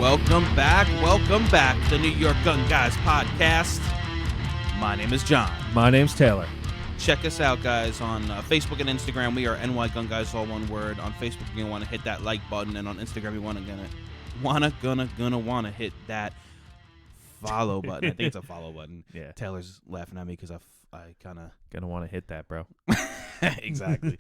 Welcome back to the New York Gun Guys podcast. My name is John. My name's Taylor. Check us out, guys, on Facebook and Instagram. We are NYGunGuys, all one word. On Facebook, you're gonna want to hit that like button, and on Instagram, you wanna hit that follow button. I think it's a follow button. Yeah. Taylor's laughing at me because I kind of Gonna want to hit that, bro. exactly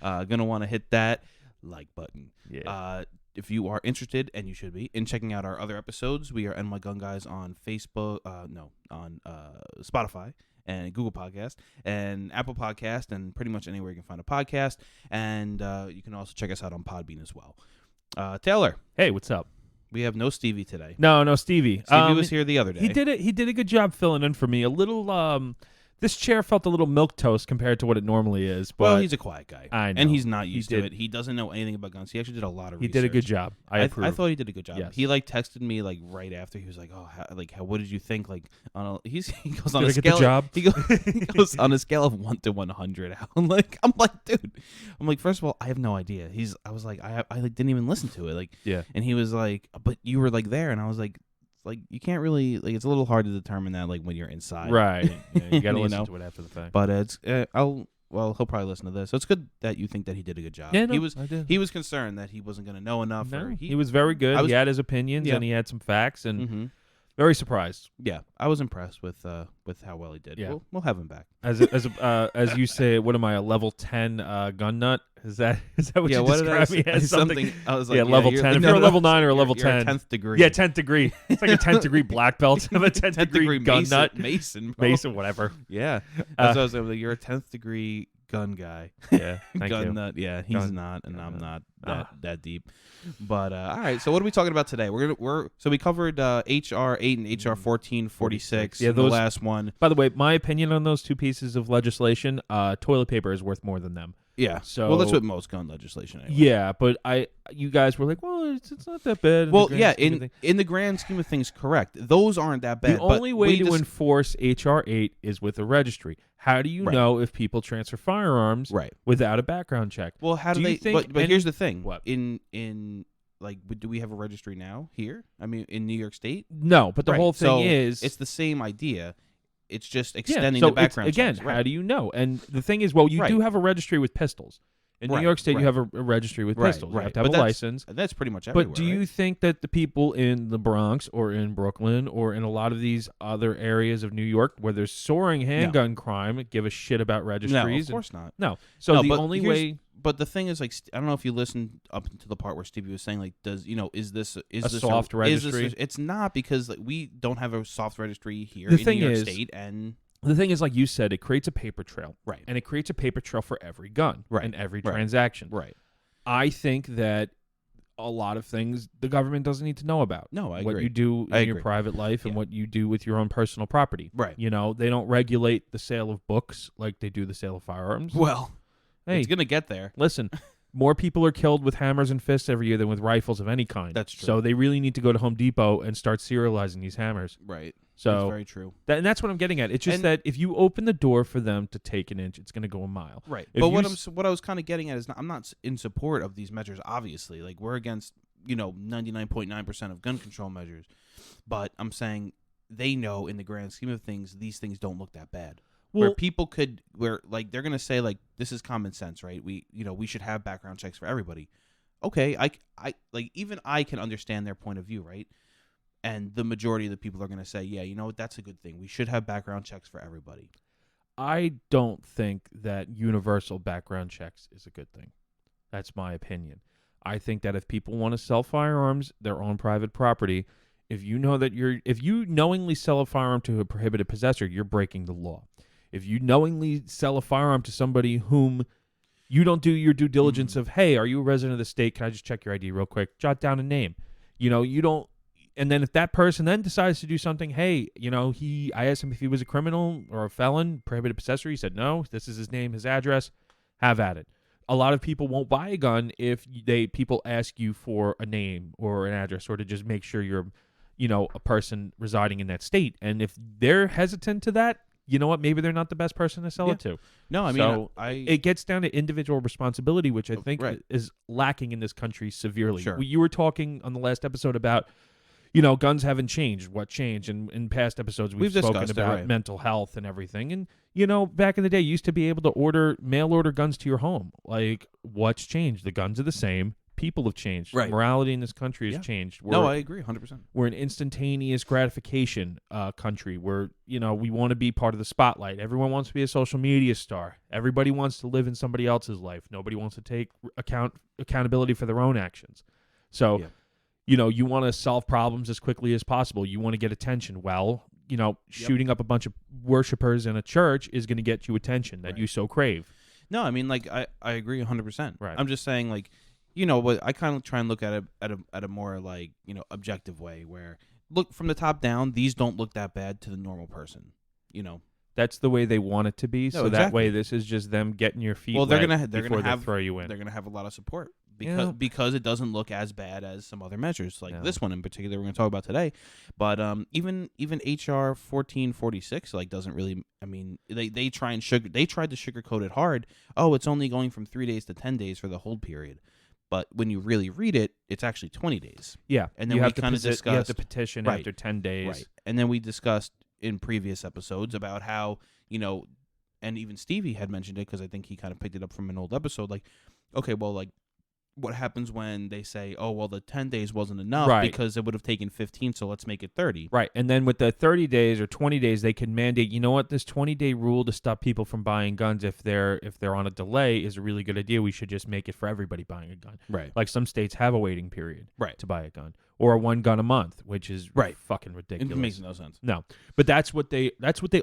gonna want to hit that like button. Yeah. If you are interested, and you should be, in checking out our other episodes, we are NYGunGuys on Facebook, on Spotify and Google Podcast and Apple Podcast and pretty much anywhere you can find a podcast. And you can also check us out on Podbean as well. Taylor, Hey, what's up? we have no Stevie today. No, Stevie. Stevie was here the other day. He did a good job filling in for me. A little this chair felt a little milquetoast compared to what it normally is. But Well, he's a quiet guy. I know. And he's not used to it. He doesn't know anything about guns. He actually did a lot of he research. did a good job. I approve. I thought he did a good job. Yes. He texted me right after. He was like, "Oh, what did you think?" He goes on Did a I get the scale. job? He goes on a scale of 1 to 100. I'm like, dude. I'm like, first of all, I have no idea. I was like, I didn't even listen to it. Yeah. And he was like, but you were there, and I was like, you can't really it's a little hard to determine that when you're inside. Right. Yeah, you got to You listen know? to it after the fact. But he'll probably listen to this. So it's good that you think that he did a good job. Yeah, no, I did. He was concerned that he wasn't going to know enough. No, Or he was very good. He had his opinions, Yeah. and he had some facts, and Mhm. very surprised. Yeah, I was impressed with how well he did. Yeah. We'll have him back. As you say, what am I, a level 10 gun nut? Is that what you what did I describe me say? as? Something. I was like, Yeah, level 10. If you're a level 9 or a level you're 10. 10th degree. Yeah, 10th degree. It's like a 10th degree black belt of a 10th degree gun Mason, nut. Mason, bro. Mason, whatever. Yeah, that's what I was saying. You're a 10th degree gun guy. Yeah, thank gun you. nut. Yeah, he's Gun- not, and I'm not Ah. that deep. But all right. So what are we talking about today? So we covered HR 8 and HR 1446. Yeah, the those- last one. By the way, my opinion on those two pieces of legislation, toilet paper is worth more than them. Yeah. So- well, that's what most gun legislation. Anyway. Yeah, but you guys were like, well, it's not that bad. Well, yeah, in the grand scheme of things, correct. Those aren't that bad. The only way to enforce HR 8 is with a registry. How do you know if people transfer firearms without a background check? Well, how do they think? But here's the thing. What? In do we have a registry now here? I mean, in New York State? No, but the whole thing is it's the same idea. It's just yeah, extending so the background again, checks. how do you know? And the thing is, well, you do have a registry with pistols. In New York State, you have a registry with pistols. You have to have a license. That's pretty much everywhere. But do you think that the people in the Bronx or in Brooklyn or in a lot of these other areas of New York where there's soaring handgun crime give a shit about registries? No, of course not. No. So the but only way... But the thing is, I don't know if you listened up to the part where Stevie was saying, is this a soft registry? It's not, because we don't have a soft registry here The in thing New York is, State, and the thing is, like you said, it creates a paper trail. Right. And it creates a paper trail for every gun and every Right. transaction. right. I think that a lot of things the government doesn't need to know about. No, I what agree. you do I in your agree. private life and what you do with your own personal property. Right. You know, they don't regulate the sale of books like they do the sale of firearms. Well, Hey, it's gonna get there. listen, more people are killed with hammers and fists every year than with rifles of any kind. That's true. So they really need to go to Home Depot and start serializing these hammers. Right. So That's very true. and that's what I'm getting at. It's just that if you open the door for them to take an inch, it's going to go a mile. Right. If But you what I was kind of getting at is I'm not in support of these measures. Obviously, we're against 99.9% of gun control measures, but I'm saying they know in the grand scheme of things these things don't look that bad. Where people they're gonna say this is common sense, right? We should have background checks for everybody. Okay, I even I can understand their point of view, right? And the majority of the people are gonna say, yeah, you know what, that's a good thing. We should have background checks for everybody. I don't think that universal background checks is a good thing. That's my opinion. I think that if people want to sell firearms, their own private property, if you knowingly sell a firearm to a prohibited possessor, you're breaking the law. If you knowingly sell a firearm to somebody whom you don't do your due diligence of, hey, are you a resident of the state? Can I just check your ID real quick? Jot down a name. You don't. And then if that person then decides to do something, hey, I asked him if he was a criminal or a felon, prohibited possessor. He said no. This is his name, his address. Have at it. A lot of people won't buy a gun if people ask you for a name or an address or to just make sure you're, a person residing in that state. And if they're hesitant to that, you know what? Maybe they're not the best person to sell it to. No, I mean, it gets down to individual responsibility, which I think is lacking in this country severely. Sure. You were talking on the last episode about guns haven't changed. What changed? And in past episodes, we've spoken discussed it, about right. mental health and everything. And, back in the day, you used to be able to mail order guns to your home. Like, what's changed? The guns are the same. People have changed. Right. Morality in this country has Yeah. changed. No, I agree 100%. We're an instantaneous gratification country where, we want to be part of the spotlight. Everyone wants to be a social media star. Everybody wants to live in somebody else's life. Nobody wants to take accountability for their own actions. So, you want to solve problems as quickly as possible. You want to get attention. Well, shooting up a bunch of worshipers in a church is going to get you attention that you so crave. No, I mean, like, I agree 100%. Right. I'm just saying, like, but I kind of try and look at it at a more, like, objective way where, look, from the top down, these don't look that bad to the normal person, That's the way they want it to be. So that way, this is just them getting your feet Well, they're wet gonna before they have throw you in. They're gonna have a lot of support Yeah. because it doesn't look as bad as some other measures, like this one in particular we're gonna talk about today. But even HR 1446 like doesn't really. I mean, they tried to sugarcoat it hard. Oh, it's only going from 3 days to 10 days for the hold period. But when you really read it, it's actually 20 days. Yeah, And then you we have to kind of discussed you have to petition Right. after 10 days. Right. And then we discussed in previous episodes about how, and even Stevie had mentioned it because I think he kind of picked it up from an old episode. Like, okay, well, like, what happens when they say, oh, well, the 10 days wasn't enough Right. because it would have taken 15, so let's make it 30. Right. And then with the 30 days or 20 days, they can mandate, this 20-day rule to stop people from buying guns if they're on a delay is a really good idea. We should just make it for everybody buying a gun. Right. Like some states have a waiting period Right. to buy a gun. Or 1 gun a month, which is Right. fucking ridiculous. It makes no sense. No, but that's what they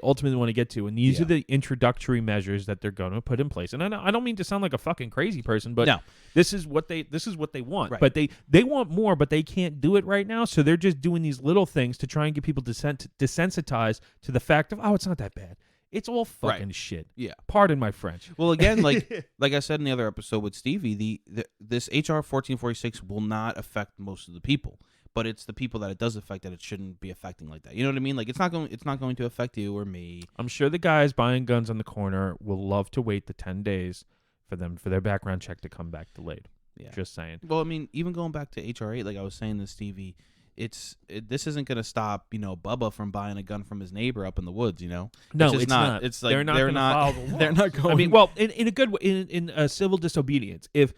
ultimately want to get to, and these are the introductory measures that they're going to put in place. And I don't mean to sound like a fucking crazy person, but No. this is what they want. Right. But they want more, but they can't do it right now, so they're just doing these little things to try and get people desensitized to the fact of it's not that bad. It's all fucking shit. Yeah. Pardon my French. Well, again, like I said in the other episode with Stevie, this HR 1446 will not affect most of the people. But it's the people that it does affect that it shouldn't be affecting like that. You know what I mean? Like it's not going to affect you or me. I'm sure the guys buying guns on the corner will love to wait the 10 days for their background check to come back delayed. Yeah. Just saying. Well, I mean, even going back to HR 8, like I was saying to Stevie, this isn't going to stop, Bubba from buying a gun from his neighbor up in the woods, No, it's not. It's like they're not going to follow the law. They're not going. I mean, well, in a good way, in civil disobedience, if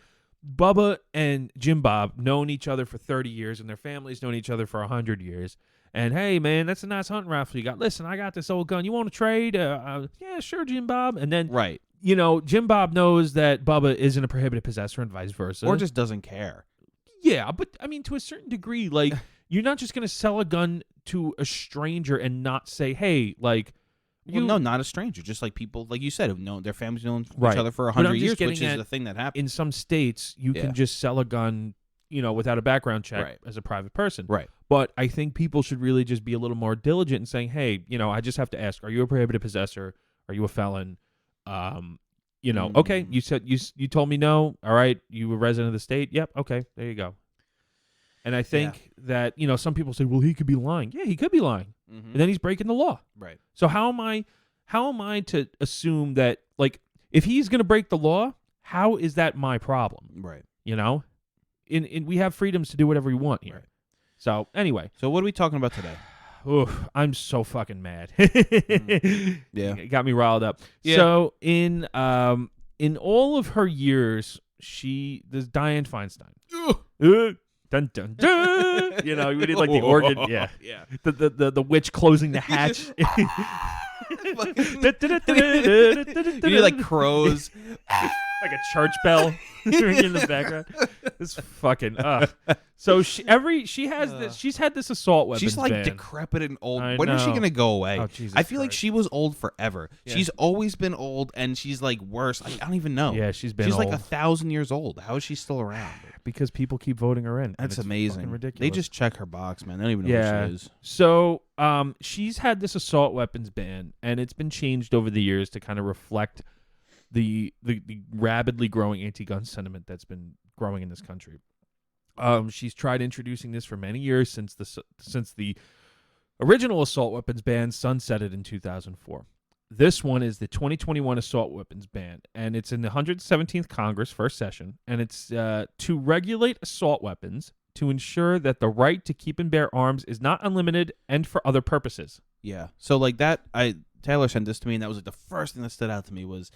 Bubba and Jim Bob known each other for 30 years and their families known each other for 100 years, and hey, man, that's a nice hunting rifle you got. Listen, I got this old gun. You want to trade? Yeah, sure, Jim Bob. And then, right. Jim Bob knows that Bubba isn't a prohibited possessor and vice versa. Or just doesn't care. Yeah, but I mean, to a certain degree, like, you're not just going to sell a gun to a stranger and not say, hey, like, no, not a stranger. Just like people, like you said, have known their families known Right. each other for But I'm 100 just years, which getting is at- the thing that happens. in some states, you Yeah. can just sell a gun, without a background check Right. as a private person. Right. But I think people should really just be a little more diligent in saying, hey, I just have to ask, are you a prohibited possessor? Are you a felon? Okay, you said you told me no. All right, you a resident of the state? Yep. Okay, there you go. And I think that, some people say, well, he could be lying. Yeah, he could be lying. Mm-hmm. And then he's breaking the law. Right. So how am I to assume that, like, if he's going to break the law, how is that my problem? Right. In we have freedoms to do whatever we want here. Right. So anyway, So what are we talking about today? oof, I'm so fucking mad. Yeah. It got me riled up. Yeah. So in all of her years, there's Dianne Feinstein. Dun dun dun. We did like the organ. Yeah. Yeah. The witch closing the hatch. You need like crows. Like a church bell in the background. It's fucking so she's had this assault weapons She's like ban. decrepit and old. I When is she know. gonna go away? Oh, Jesus I feel like Christ. she was old forever. Yeah. She's always been old, and she's like worse. I don't even know. Yeah, she's been She's old. like 1,000 years old. How is she still around? Because people keep voting her in. and That's it's amazing. fucking ridiculous. They just check her box, man. They don't even know Yeah. who she is. So she's had this assault weapons ban, and it's been changed over the years to kind of reflect the rapidly growing anti-gun sentiment that's been growing in this country. She's tried introducing this for many years since the original assault weapons ban sunsetted in 2004. This one is the 2021 assault weapons ban, and it's in the 117th Congress, first session, and it's to regulate assault weapons, to ensure that the right to keep and bear arms is not unlimited and for other purposes. Yeah. So like that, Taylor sent this to me, and that was like the first thing that stood out to me was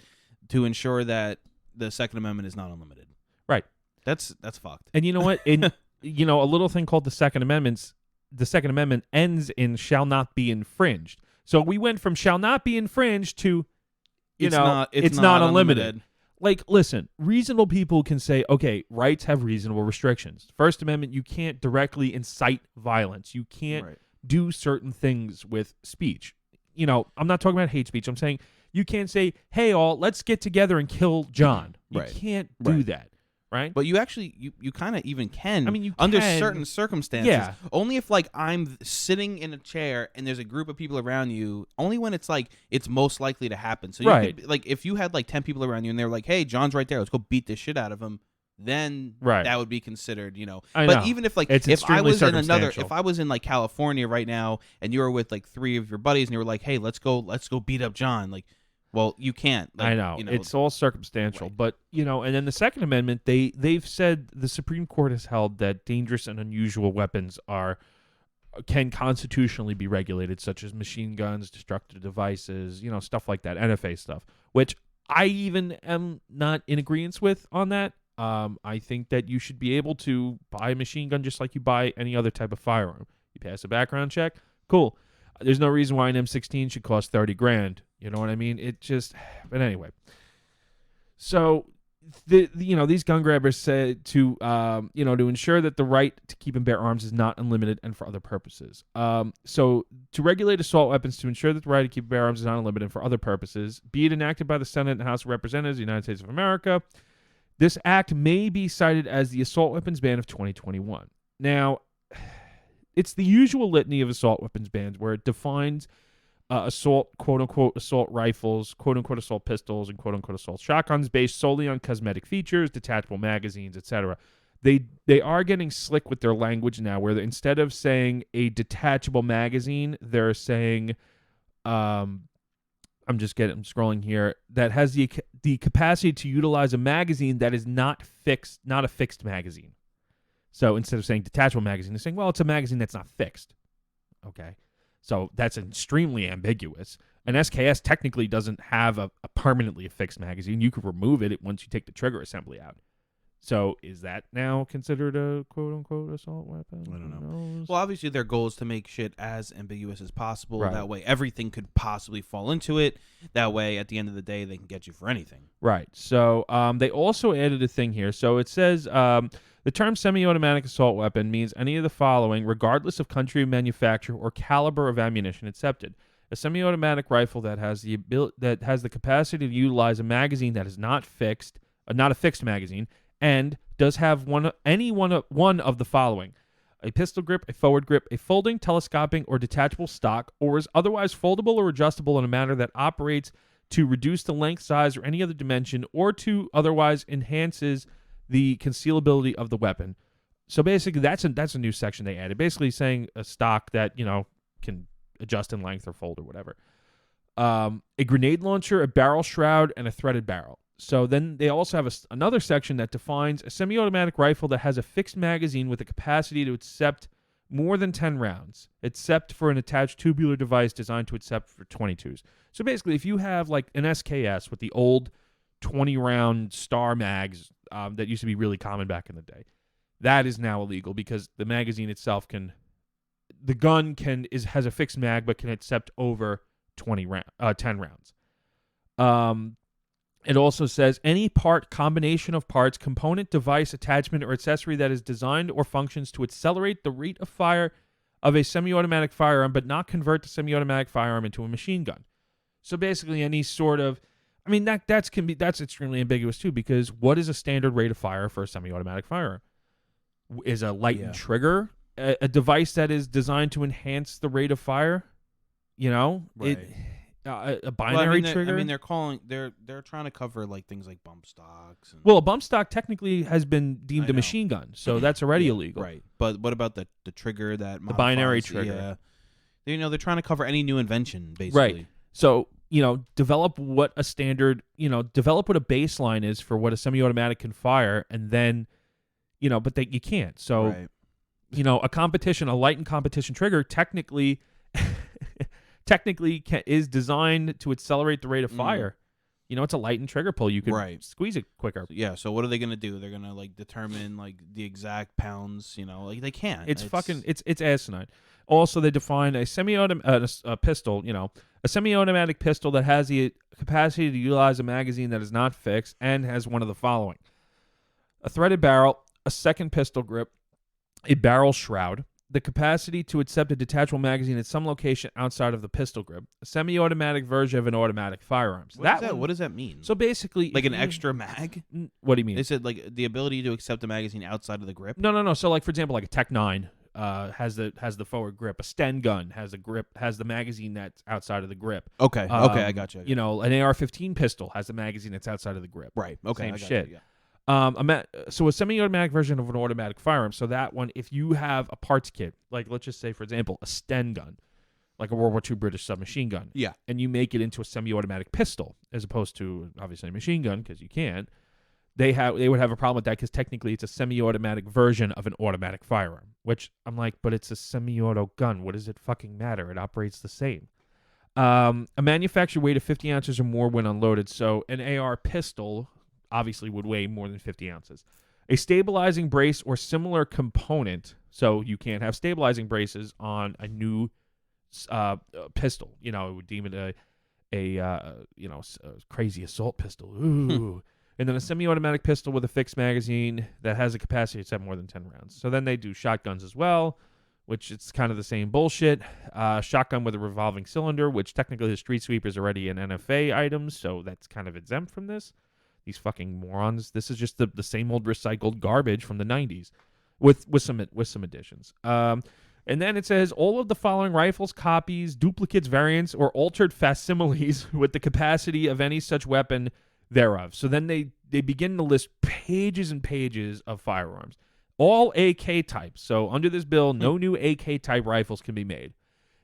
to ensure that the Second Amendment is not unlimited. Right. That's fucked. And you know what? In a little thing called the Second Amendment ends in shall not be infringed. So we went from shall not be infringed to it's not unlimited. Like, listen, reasonable people can say, okay, rights have reasonable restrictions. First Amendment, you can't directly incite violence. You can't do certain things with speech. I'm not talking about hate speech. I'm saying you can't say, hey, all, let's get together and kill John. You can't do that, right? But you actually, you kind of even can. I mean, you under can. certain circumstances. Yeah. Only if, like, I'm sitting in a chair and there's a group of people around you, only when it's, like, it's most likely to happen. So, you could, like, if you had, like, 10 people around you and they were like, hey, John's right there, let's go beat this shit out of him, then that would be considered, I but know. even if, like, it's if I was circumstantial. in like California right now and you were with like 3 of your buddies and you were like, hey, let's go beat up John, like, well, you can't. Like, I know. It's all circumstantial, but and then the Second Amendment, they've said the Supreme Court has held that dangerous and unusual weapons can constitutionally be regulated, such as machine guns, destructive devices, stuff like that, NFA stuff, which I even am not in agreement with on that. I think that you should be able to buy a machine gun just like you buy any other type of firearm. You pass a background check, cool. There's no reason why an M16 should cost $30,000. You know what I mean? But anyway. So, these gun grabbers said to ensure that the right to keep and bear arms is not unlimited and for other purposes. So, to regulate assault weapons to ensure that the right to keep and bear arms is not unlimited and for other purposes, be it enacted by the Senate and House of Representatives of the United States of America, this act may be cited as the assault weapons ban of 2021. Now, it's the usual litany of assault weapons bans where it defines assault, quote-unquote, assault rifles, quote-unquote, assault pistols, and quote-unquote, assault shotguns based solely on cosmetic features, detachable magazines, etc. They are getting slick with their language now where instead of saying a detachable magazine, they're saying, I'm scrolling here, that has the capacity to utilize a magazine that is not a fixed magazine. So instead of saying detachable magazine, they're saying, well, it's a magazine that's not fixed. Okay. So that's extremely ambiguous. An SKS technically doesn't have a permanently fixed magazine. You could remove it once you take the trigger assembly out. So is that now considered a quote-unquote assault weapon? I don't know. Well, obviously their goal is to make shit as ambiguous as possible. Right. That way everything could possibly fall into it. That way, at the end of the day, they can get you for anything. Right. So they also added a thing here. So it says the term semi-automatic assault weapon means any of the following, regardless of country of manufacture or caliber of ammunition accepted. A semi-automatic rifle that has the capacity to utilize a magazine that is not a fixed magazine, and does have one of the following: a pistol grip, a forward grip, a folding, telescoping, or detachable stock, or is otherwise foldable or adjustable in a manner that operates to reduce the length, size, or any other dimension, or to otherwise enhances the concealability of the weapon. So basically, that's a new section they added. Basically saying a stock that can adjust in length or fold or whatever. A grenade launcher, a barrel shroud, and a threaded barrel. So then they also have another section that defines a semi-automatic rifle that has a fixed magazine with the capacity to accept more than 10 rounds, except for an attached tubular device designed to accept for 22s. So basically, if you have like an SKS with the old 20-round star mags that used to be really common back in the day, that is now illegal because the magazine itself the gun has a fixed mag but can accept over 10 rounds. It also says any part, combination of parts, component, device, attachment, or accessory that is designed or functions to accelerate the rate of fire of a semi-automatic firearm but not convert the semi-automatic firearm into a machine gun. So basically any sort of, I mean, that's extremely ambiguous too, because what is a standard rate of fire for a semi-automatic firearm? Is a lightened trigger a device that is designed to enhance the rate of fire? Right. A binary trigger. I mean, they're trying to cover like things like bump stocks. Well, a bump stock technically has been deemed a machine gun, so that's already illegal. Right. But what about the trigger that the binary trigger? Yeah. They're trying to cover any new invention, basically. Right. So develop what a standard, develop what a baseline is for what a semi-automatic can fire, and then, but you can't. So a competition, a light and competition trigger, technically is designed to accelerate the rate of fire. It's a light and trigger pull. You can squeeze it quicker. Yeah. So what are they gonna do? They're gonna like determine like the exact pounds. Like they can't. It's asinine. Also, they define a semi-automatic pistol. A semi-automatic pistol that has the capacity to utilize a magazine that is not fixed and has one of the following: a threaded barrel, a second pistol grip, a barrel shroud, the capacity to accept a detachable magazine at some location outside of the pistol grip, a semi-automatic version of an automatic firearm. So what does that mean? So basically, like an extra mag? What do you mean? They said like the ability to accept a magazine outside of the grip. No. So like for example, like a Tech 9 has the forward grip. A Sten gun has the magazine that's outside of the grip. Okay, I got you. An AR-15 pistol has a magazine that's outside of the grip. Right. Okay. Same shit. You, yeah. So a semi-automatic version of an automatic firearm. So that one, if you have a parts kit, like let's just say, for example, a Sten gun, like a World War II British submachine gun, yeah, and you make it into a semi-automatic pistol as opposed to obviously a machine gun because you can't. They would have a problem with that because technically it's a semi-automatic version of an automatic firearm. Which I'm like, but it's a semi-auto gun. What does it fucking matter? It operates the same. A manufactured weight of 50 ounces or more when unloaded. So an AR pistol obviously would weigh more than 50 ounces. A stabilizing brace or similar component, so you can't have stabilizing braces on a new pistol. It would deem it a crazy assault pistol. Ooh. And then a semi-automatic pistol with a fixed magazine that has a capacity to accept more than 10 rounds. So then they do shotguns as well, which it's kind of the same bullshit. Shotgun with a revolving cylinder, which technically the Street Sweeper is already an NFA item, so that's kind of exempt from this. These fucking morons. This is just the same old recycled garbage from the 90s with some additions. And then it says all of the following rifles, copies, duplicates, variants, or altered facsimiles with the capacity of any such weapon thereof. So then they begin to list pages and pages of firearms. All AK types. So under this bill, no new AK type rifles can be made,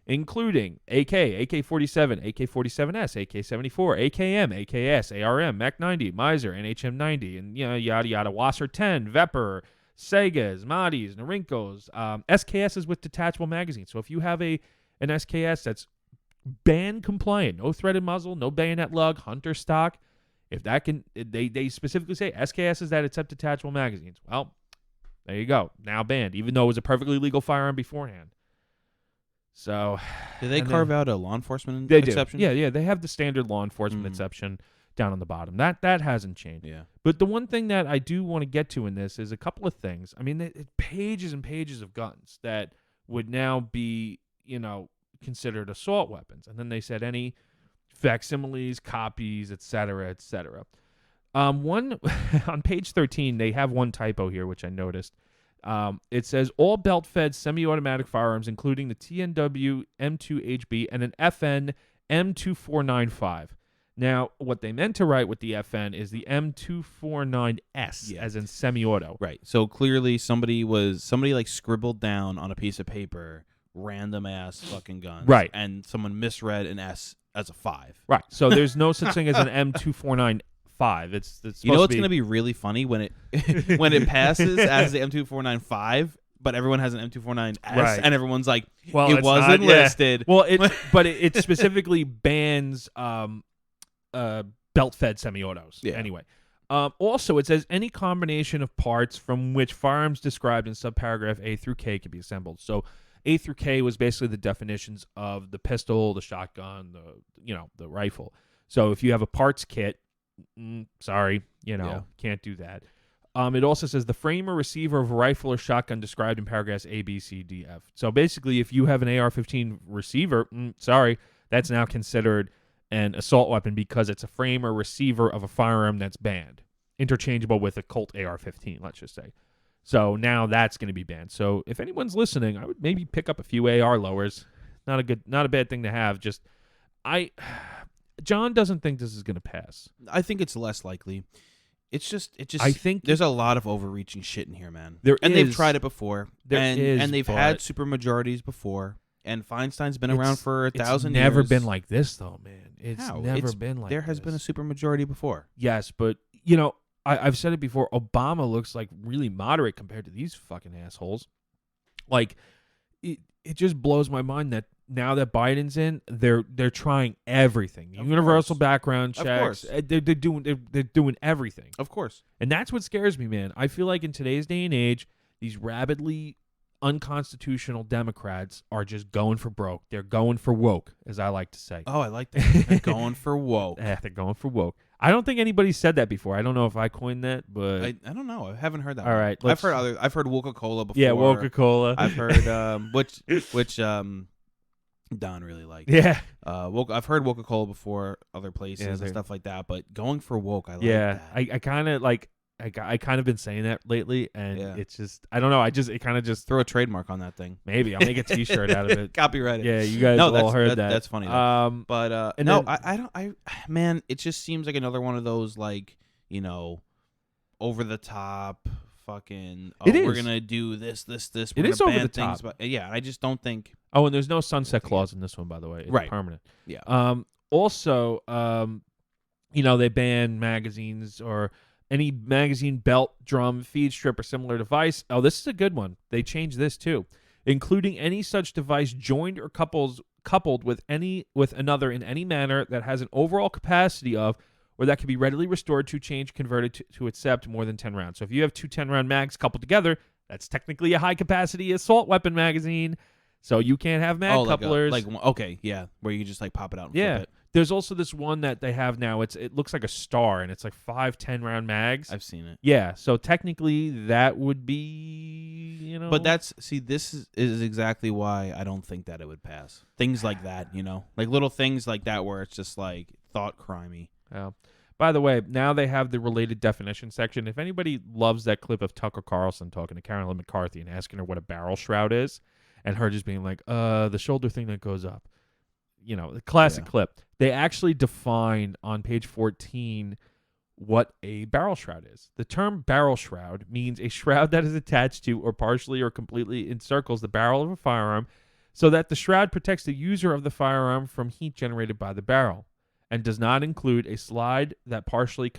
including AK, AK-47, AK-47S, AK-74, AKM, AKS, ARM, MAC-90, Miser, NHM-90, and yada yada, Wasser 10, Vepr, Segas, Madis, Narinkos, SKSs with detachable magazines. So if you have an SKS that's band compliant, no threaded muzzle, no bayonet lug, hunter stock, if that can, they specifically say SKSs that accept detachable magazines. Well, there you go. Now banned, even though it was a perfectly legal firearm beforehand. So, did they carve out a law enforcement exception? Do. Yeah. They have the standard law enforcement exception down on the bottom. That hasn't changed. Yeah. But the one thing that I do want to get to in this is a couple of things. I mean, pages and pages of guns that would now be, considered assault weapons. And then they said any facsimiles, copies, etc., etc. One on page 13, they have one typo here, which I noticed. It says all belt-fed semi-automatic firearms, including the TNW M2HB and an FN M2495. Now, what they meant to write with the FN is the M249S, as in semi-auto. Right. So clearly, somebody like scribbled down on a piece of paper random ass fucking guns. Right. And someone misread an S as a 5. Right. So there's no such thing as an M249. It's it's going to be really funny when it when it passes as the M2495, but everyone has an M249S, right. And everyone's like, well, it wasn't listed. Well, it specifically bans belt-fed semi-autos. Yeah. Anyway, also it says any combination of parts from which firearms described in subparagraph A through K can be assembled. So A through K was basically the definitions of the pistol, the shotgun, the rifle. So if you have a parts kit, sorry, can't do that. It also says the frame or receiver of a rifle or shotgun described in paragraphs A, B, C, D, F. So basically, if you have an AR-15 receiver, sorry, that's now considered an assault weapon because it's a frame or receiver of a firearm that's banned, interchangeable with a Colt AR-15, let's just say. So now that's going to be banned. So if anyone's listening, I would maybe pick up a few AR lowers. Not a bad thing to have. John doesn't think this is going to pass. I think it's less likely. It's just. I think there's a lot of overreaching shit in here, man. And they've tried it before. And they've but had super majorities before. And Feinstein's been around for 1,000 years. It's never been like this, though, man. It's never been like this. There has been a super majority before. Yes, but I've said it before. Obama looks like really moderate compared to these fucking assholes. Like, it just blows my mind that now that Biden's in, they're trying everything. Of Universal course. background Of checks. course. They're doing everything. Of course. And that's what scares me, man. I feel like in today's day and age, these rabidly unconstitutional Democrats are just going for broke. They're going for woke, as I like to say. Oh, I like that. They're going for woke. They're going for woke. I don't think anybody said that before. I don't know if I coined that, but I don't know. I haven't heard that. all one. right, I've heard Coca-Cola before. yeah, Coca-Cola. I've heard which Don really liked. Yeah, I've heard Coca-Cola before other places and they're- stuff like that. But going for woke, I like yeah. that. I kind of like. I kind of been saying that lately, and Yeah. it's just I don't know. It kind of just Throw a trademark on that thing. maybe I'll make a T-shirt out of it. Copyright it. Yeah, you guys No, all heard that. That's funny. Though. But and no, then- man, it just seems like another one of those like over the top fucking. Oh, It we're is. gonna do this. It We're is gonna over ban the things, top. but yeah, I just don't think. Oh, and there's no sunset clause in this one, by the way. It's Right. permanent. Yeah. Also, they ban magazines or any magazine, belt, drum, feed strip, or similar device. Oh, this is a good one. They changed this too, including any such device joined or coupled with another in any manner that has an overall capacity of, or that can be readily restored to change, converted to accept more than 10 rounds. So if you have 2 10-round mags coupled together, that's technically a high-capacity assault weapon magazine. So you can't have mag couplers. Okay, yeah, where you just like pop it out and Yeah. flip it. There's also this one that they have now. It looks like a star, and it's like 5 10-round mags. I've seen it. Yeah, so technically that would be, But this is exactly why I don't think that it would pass. Things like that, like little things like that where it's just like thought crimey. By the way, now they have the related definition section. If anybody loves that clip of Tucker Carlson talking to Carolyn McCarthy and asking her what a barrel shroud is, and her just being like, the shoulder thing that goes up. The classic clip. They actually define on page 14 what a barrel shroud is. The term barrel shroud means a shroud that is attached to or partially or completely encircles the barrel of a firearm so that the shroud protects the user of the firearm from heat generated by the barrel, and does not include a slide that partially or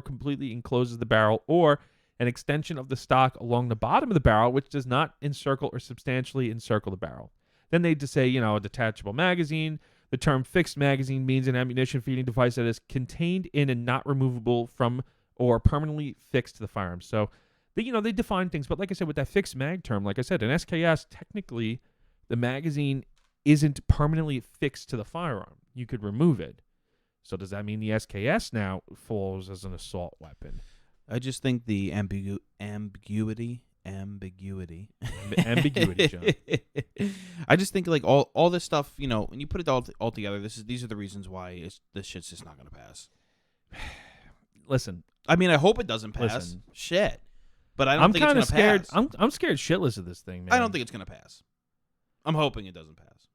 completely encloses the barrel, or an extension of the stock along the bottom of the barrel which does not encircle or substantially encircle the barrel. Then they just say, a detachable magazine. The term fixed magazine means an ammunition feeding device that is contained in and not removable from or permanently fixed to the firearm. So, they define things. But like I said, with that fixed mag term, like I said, in SKS, technically, the magazine isn't permanently fixed to the firearm. You could remove it. So does that mean the SKS now falls as an assault weapon? I just think the ambiguity. Ambiguity, John. I just think like all this stuff, when you put it all together, these are the reasons why this shit's just not gonna pass. Listen, I mean, I hope it doesn't pass. Listen. Shit, but I don't think it's gonna scared. pass. I'm scared shitless of this thing, man. I don't think it's gonna pass. I'm hoping it doesn't pass.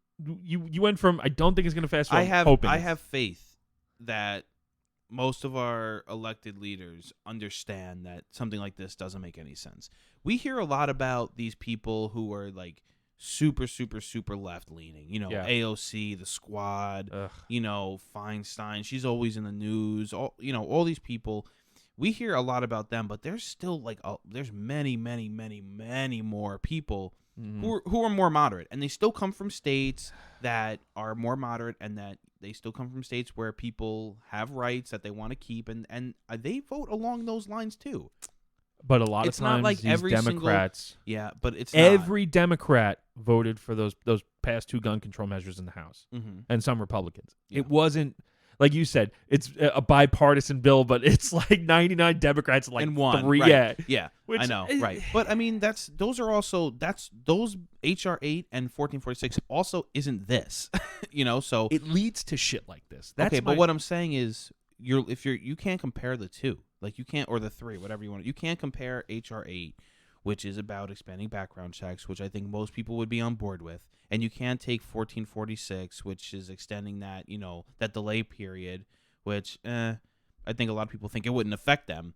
You went from I don't think it's gonna pass. To I hoping have faith that most of our elected leaders understand that something like this doesn't make any sense. We hear a lot about these people who are like super, super, super left leaning. AOC, the Squad. Ugh. Feinstein. She's always in the news. All these people. We hear a lot about them, but there's still like there's many, many, many, many more people who are more moderate, and they still come from states that are more moderate, and that they still come from states where people have rights that they want to keep, and they vote along those lines too. But a lot It's of not times like these every Democrats, but it's every Democrat voted for those past 2 gun control measures in the House, and some Republicans. Yeah. It wasn't. Like you said, it's a bipartisan bill, but it's like 99 Democrats, like and 1, 3. right. Yeah, Which, I know, right? But I mean, those HR 8 and 1446 also isn't this, So it leads to shit like this. That's okay, but what I'm saying is, you can't compare the 2, like you can't, or the 3, whatever you want. You can't compare HR 8, which is about expanding background checks, which I think most people would be on board with. And you can't take 1446, which is extending that, that delay period, which I think a lot of people think it wouldn't affect them.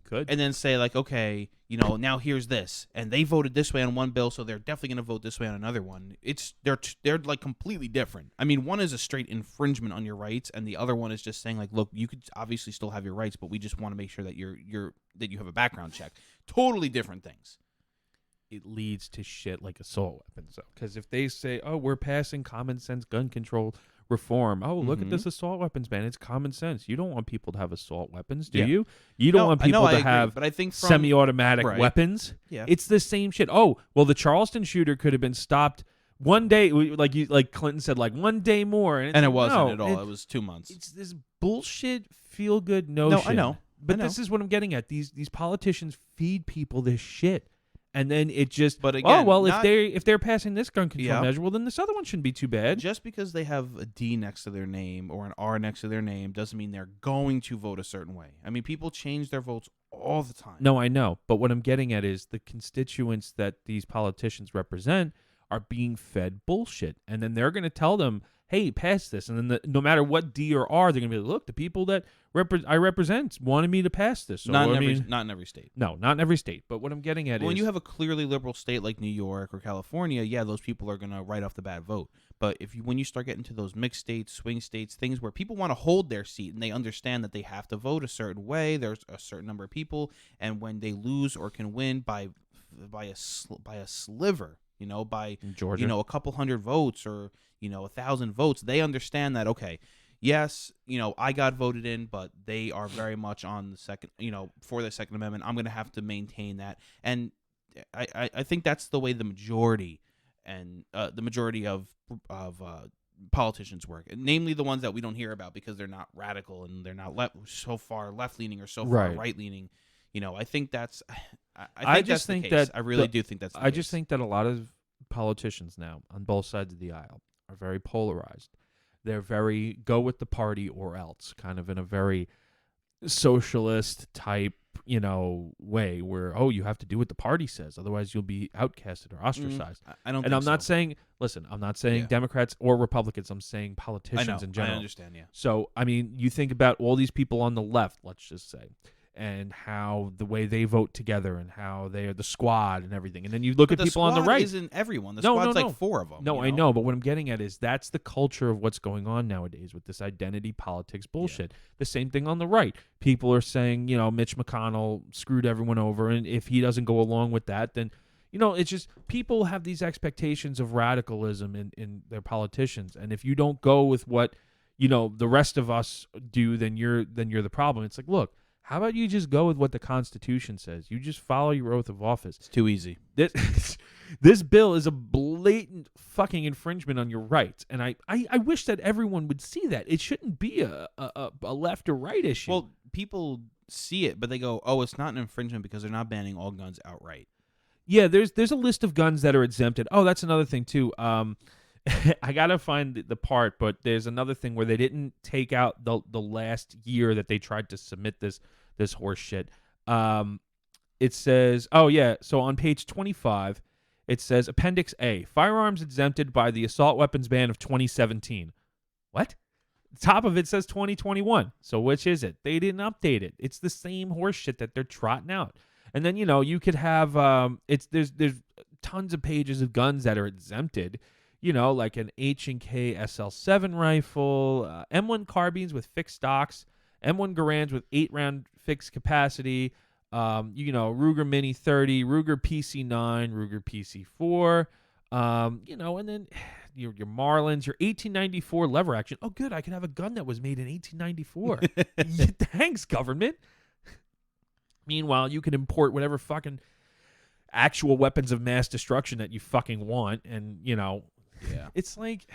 Could. And then say like, okay, now here's this, and they voted this way on one bill, so they're definitely going to vote this way on another one. They're like completely different. I mean, one is a straight infringement on your rights, and the other one is just saying like, look, you could obviously still have your rights, but we just want to make sure that you have a background check. Totally different things. it leads to shit like assault weapons. So, because if they say, "Oh, we're passing common sense gun control reform," oh, look at this assault weapons ban. It's common sense. You don't want people to have assault weapons, do you? You don't want people to have but I think semi-automatic weapons. Yeah. It's the same shit. Oh, well, the Charleston shooter could have been stopped one day, like Clinton said, like one day more, and it wasn't at all. It was 2 months. It's this bullshit feel good notion. No, I know. But this is what I'm getting at. These politicians feed people this shit. And then it just, but again, if they're passing this gun control measure, well, then this other one shouldn't be too bad. Just because they have a D next to their name or an R next to their name doesn't mean they're going to vote a certain way. I mean, people change their votes all the time. No, I know. But what I'm getting at is the constituents that these politicians represent are being fed bullshit. And then they're going to tell them, hey, pass this. And then no matter what D or R, they're going to be like, look, the people that I represent wanted me to pass this. So, not in every state. No, not in every state. But what I'm getting at is, when you have a clearly liberal state like New York or California, yeah, those people are going to right off the bat vote. But when you start getting to those mixed states, swing states, things where people want to hold their seat and they understand that they have to vote a certain way, there's a certain number of people, and when they lose or can win by a sliver, by Georgia, a couple hundred votes or 1,000 votes, they understand that, okay, yes, I got voted in, but they are very much on the second, for the Second Amendment. I'm going to have to maintain that. And I think that's the way the majority of politicians work, namely the ones that we don't hear about because they're not radical and they're not so far left-leaning or so far right-leaning. I think that's I just think that I really do think that's the case. just think that a lot of politicians now on both sides of the aisle are very polarized. They're very go with the party or else, kind of in a very socialist type, way where, oh, you have to do what the party says, otherwise you'll be outcasted or ostracized. I don't. And I'm not so. saying, listen, I'm not saying Democrats or Republicans. I'm saying politicians in general. I understand. Yeah. So I mean, you think about all these people on the left, let's just say, and how the way they vote together and how they are the squad and everything. And then you look at people on the right. Isn't everyone. The squad's like 4 of them. No, I know. But what I'm getting at is that's the culture of what's going on nowadays with this identity politics bullshit. Yeah. The same thing on the right. People are saying, Mitch McConnell screwed everyone over. And if he doesn't go along with that, then, it's just people have these expectations of radicalism in their politicians. And if you don't go with what, the rest of us do, then you're the problem. It's like, look, how about you just go with what the Constitution says? You just follow your oath of office. It's too easy. This bill is a blatant fucking infringement on your rights, and I wish that everyone would see that. It shouldn't be a left or right issue. Well, people see it, but they go, "Oh, it's not an infringement because they're not banning all guns outright." Yeah, there's a list of guns that are exempted. Oh, that's another thing too. I gotta find the part, but there's another thing where they didn't take out the last year that they tried to submit this horse shit. It says, oh yeah, so on page 25, it says Appendix A, firearms exempted by the assault weapons ban of 2017. What? The top of it says 2021. So which is it? They didn't update it. It's the same horse shit that they're trotting out. And then you could have there's tons of pages of guns that are exempted. Like an H&K SL7 rifle, M1 carbines with fixed stocks, M1 Garands with 8-round fixed capacity, Ruger Mini 30, Ruger PC9, Ruger PC4, and then your Marlins, your 1894 lever action. Oh, good, I can have a gun that was made in 1894. Thanks, government. Meanwhile, you can import whatever fucking actual weapons of mass destruction that you fucking want, and, yeah. It's like,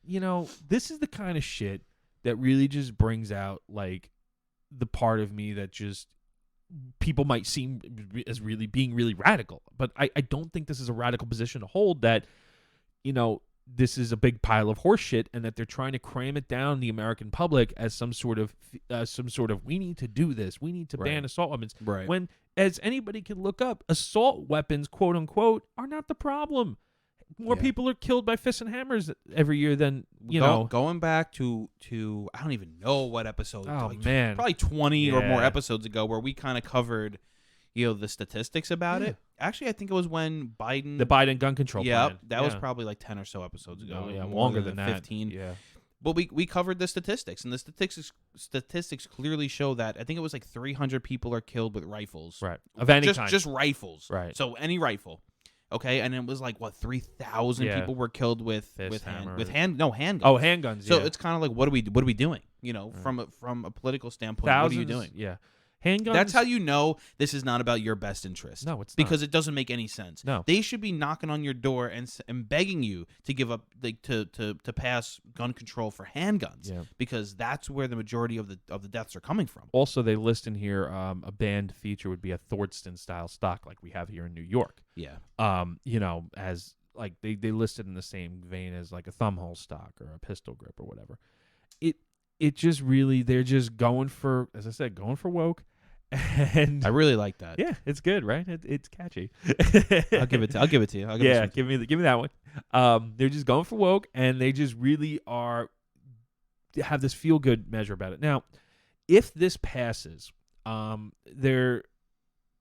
this is the kind of shit that really just brings out, like, the part of me that just people might seem as really being really radical. But I don't think this is a radical position to hold, that, this is a big pile of horse shit and that they're trying to cram it down the American public as some sort of we need to do this. We need to ban assault weapons. Right. When, as anybody can look up, assault weapons, quote unquote, are not the problem. More people are killed by fists and hammers every year than going back to I don't even know what episode. Oh man, probably 20 or more episodes ago, where we kind of covered, the statistics about it. Actually, I think it was when the Biden gun control plan. That was probably like 10 or so episodes ago. Oh, yeah, longer than that. 15. Yeah. But we covered the statistics, and the statistics clearly show that I think it was like 300 people are killed with rifles. Right. Of any kind. Just rifles. Right. So any rifle. Okay, and it was like what 3,000 Yeah. people were killed with Hammers. handguns. Oh, handguns. So Yeah. it's kind of like what are we doing? Right. From a political standpoint, Thousands. what are you doing? Yeah. Handguns. That's how you know this is not about your best interest. No, it's not. Because it doesn't make any sense. No. They should be knocking on your door and begging you to give up, like to pass gun control for handguns. Yeah. Because that's where the majority of the deaths are coming from. Also, they list in here a banned feature would be a Thordston style stock like we have here in New York. Yeah. As like they listed in the same vein as like a thumbhole stock or a pistol grip or whatever. It just really, they're just going for, as I said, going for woke. And I really like that. yeah, it's good, right? It's catchy. I'll give it to you. Give me that one. They're just going for woke, and they just really have this feel good measure about it. Now, if this passes, it's going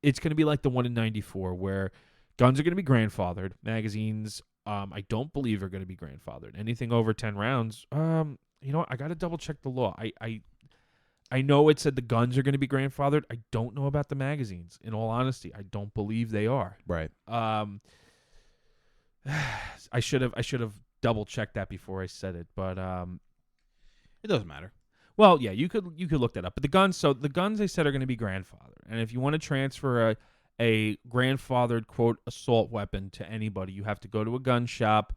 to be like the one in '94 where guns are going to be grandfathered. Magazines, I don't believe are going to be grandfathered. Anything over 10 rounds, you know what? I got to double check the law. I know it said the guns are going to be grandfathered. I don't know about the magazines. In all honesty, I don't believe they are. Right. I should have double checked that before I said it, but It doesn't matter. well, yeah, you could look that up. But the guns they said are going to be grandfathered, and if you want to transfer a grandfathered quote assault weapon to anybody, you have to go to a gun shop,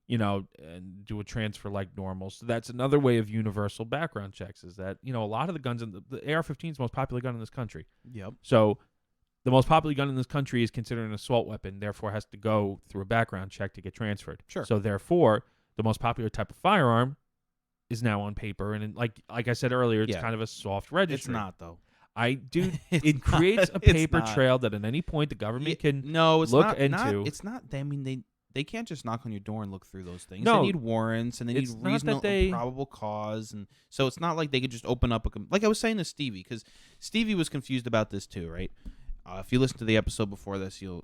and do a transfer like normal. So that's another way of universal background checks. Is that a lot of the guns in the AR-15 is the most popular gun in this country. Yep. So the most popular gun in this country is considered an assault weapon, therefore has to go through a background check to get transferred. Sure. So therefore, the most popular type of firearm is now on paper, and like I said earlier, it's kind of a soft registry. It's not though. It creates a paper trail that at any point the government can look into. It's not. I mean, they can't just knock on your door and look through those things. No, they need warrants and they need reasonable probable cause, and so it's not like they could just open up like I was saying to Stevie, because Stevie was confused about this too, right? If you listen to the episode before this, you'll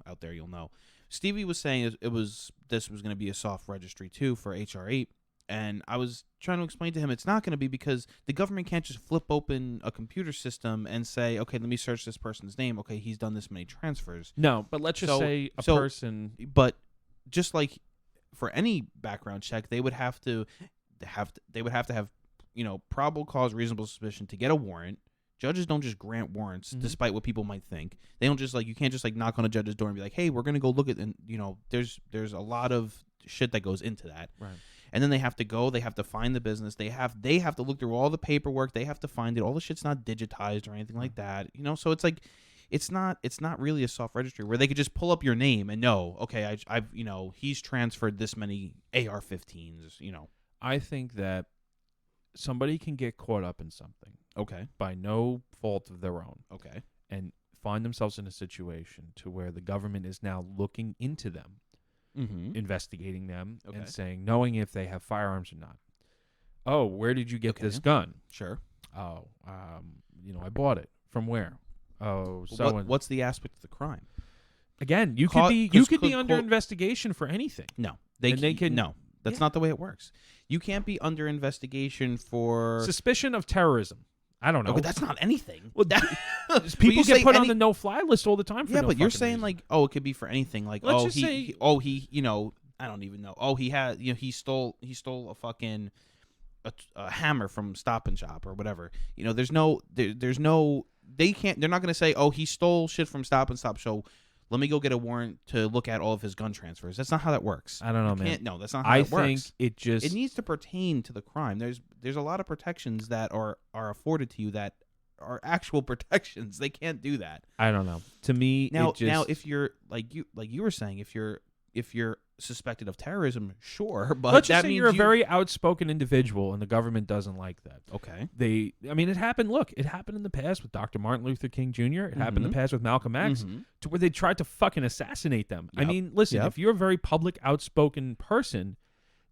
out there you'll know. Stevie was saying this was going to be a soft registry too for HR8. And I was trying to explain to him it's not going to be, because the government can't just flip open a computer system and say, okay, let me search this person's name. Okay, he's done this many transfers. No, but let's just say a person. But just like for any background check, they would have to have probable cause, reasonable suspicion to get a warrant. Judges don't just grant warrants, despite what people might think. They don't just you can't just knock on a judge's door and be like, hey, we're going to go look at, and there's a lot of shit that goes into that. Right. And then they have to go. They have to find the business. They have to look through all the paperwork. They have to find it. All the shit's not digitized or anything like that. So it's like, it's not really a soft registry where they could just pull up your name and know, okay, I've he's transferred this many AR-15s. I think that somebody can get caught up in something, okay, by no fault of their own, okay, and find themselves in a situation to where the government is now looking into them. Investigating them and saying, knowing if they have firearms or not. Oh, where did you get this gun? Sure. Oh, I bought it. From where? Oh, what's the aspect of the crime? Again, you could be under investigation for anything. No, no. That's not the way it works. You can't be under investigation for suspicion of terrorism. I don't know. Okay, that's not anything. Well, people get put on the no-fly list all the time. For but you're saying reason. It could be for anything. Like, let's he, I don't even know. Oh, he had, he stole a fucking a hammer from Stop and Shop or whatever. There's no. They can't. They're not going to say, oh, he stole shit from Stop and Shop. So let me go get a warrant to look at all of his gun transfers. That's not how that works. I don't know, man. No, that's not how it works. I think it needs to pertain to the crime. There's a lot of protections that are afforded to you that are actual protections. They can't do that. I don't know. To me, now if you're like you were saying, if you're suspected of terrorism, sure, but let's just say you're a very outspoken individual and the government doesn't like that. Okay. It happened. Look, it happened in the past with Dr. Martin Luther King Jr. It happened in the past with Malcolm X, to where they tried to fucking assassinate them. Yep. I mean, listen, if you're a very public, outspoken person,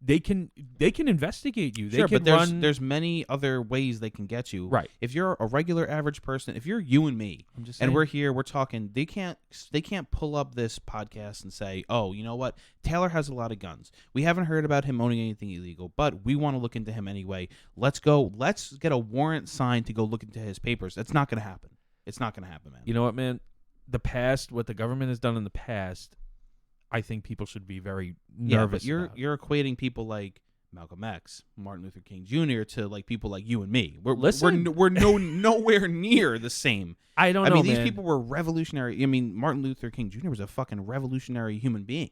they can investigate you. Sure, they can there's many other ways they can get you. Right. If you're a regular average person, if you're you and me, and we're here, we're talking, they can't pull up this podcast and say, oh, you know what? Taylor has a lot of guns. We haven't heard about him owning anything illegal, but we want to look into him anyway. Let's get a warrant signed to go look into his papers. That's not going to happen. It's not going to happen, man. You know what, man? The past, what the government has done in the past, I think people should be very Yeah, nervous but you're about. you're equating people like Malcolm X, Martin Luther King Jr. to like people like you and me. Listen. We're nowhere near the same. I don't I know, mean, these man. people were revolutionary. I mean, Martin Luther King Jr. was a fucking revolutionary human being.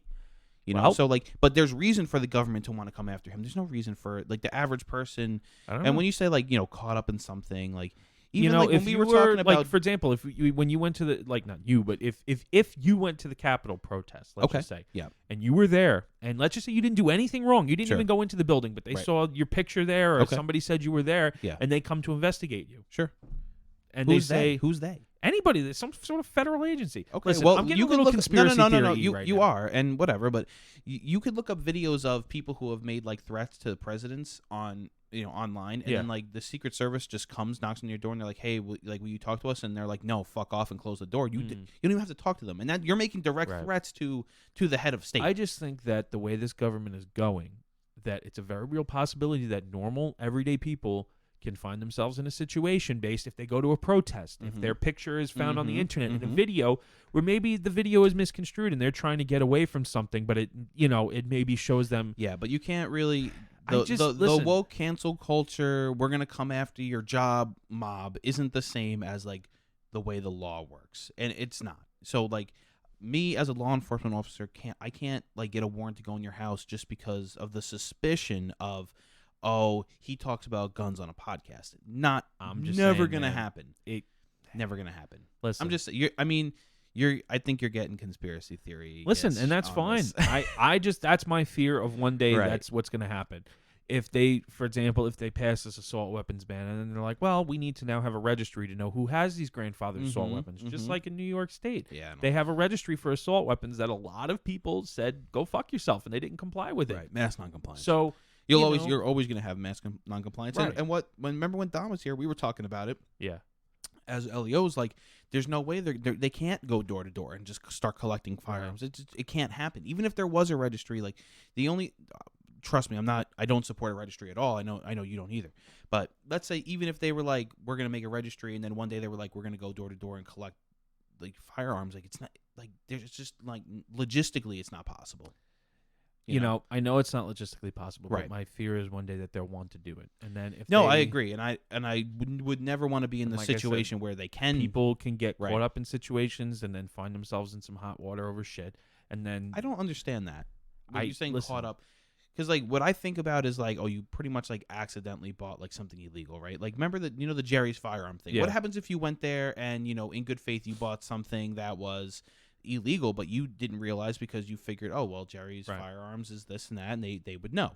You know, Well- so like, but there's reason for the government to want to come after him. There's no reason for like the average person. I don't And know. when you say like, caught up in something, like even You know, like when if we you were talking like, about, for example, if you, when you went to the, like, not you, but if you went to the Capitol protest, let's Okay, just say, yeah. and you were there, and let's just say you didn't do anything wrong, you didn't Sure. even go into the building, but they Right. saw your picture there, or Okay. somebody said you were there, Yeah. and they come to investigate you, Sure. and Who's they say Who's they? anybody, there's some sort of federal agency. Okay, Listen, well, I'm getting you a could little look conspiracy no. theory You right you now. are, and whatever, but you could look up videos of people who have made like threats to presidents on online, and Yeah. then like the Secret Service just comes, knocks on your door, and they're like, "Hey, will you talk to us?" And they're like, "No, fuck off," and close the door. You don't even have to talk to them, and that you're making direct Right. threats to the head of state. I just think that the way this government is going, that it's a very real possibility that normal, everyday people can find themselves in a situation based if they go to a protest, if their picture is found on the internet in a video where maybe the video is misconstrued and they're trying to get away from something, but it maybe shows them. Yeah, but you can't really. I just- listen. The woke cancel culture, we're gonna come after your job mob, isn't the same as like the way the law works, and it's not. So like me as a law enforcement officer can't like get a warrant to go in your house just because of the suspicion of, oh, he talks about guns on a podcast. I'm just never saying, gonna man, happen. Never gonna happen. Listen, I'm just I think you're getting conspiracy theory. listen, and that's fine. I just, that's my fear of one day Right. that's what's going to happen. If they, for example, if they pass this assault weapons ban, and then they're like, well, we need to now have a registry to know who has these grandfathered assault weapons, just like in New York State. Yeah, I know. They have a registry for assault weapons that a lot of people said, go fuck yourself, and they didn't comply with it. Right, mass noncompliance. So You're know- always going to have mass noncompliance. Right. And remember when Dom was here, we were talking about it yeah, as LEOs. Like, there's no way they can't go door to door and just start collecting firearms. It can't happen. Even if there was a registry, like the only trust me, I don't support a registry at all. I know you don't either. But let's say even if they were like, we're going to make a registry, and then one day they were like, we're going to go door to door and collect like firearms. Like, it's not like there's just like logistically it's not possible. you know, I know it's not logistically possible, Right. but my fear is one day that they'll want to do it, and then if No, they, I agree, and I would never want to be in the Like I said, situation where they can. people can get Right. caught up in situations and then find themselves in some hot water over shit, and then I don't understand that. When I- you're saying listen. caught up, because like what I think about is like, oh, you pretty much like accidentally bought like something illegal, right? Like remember the Jerry's firearm thing. Yeah. What happens if you went there and in good faith you bought something that was illegal, but you didn't realize because you figured, oh well, Jerry's Right. firearms is this and that, and they would know.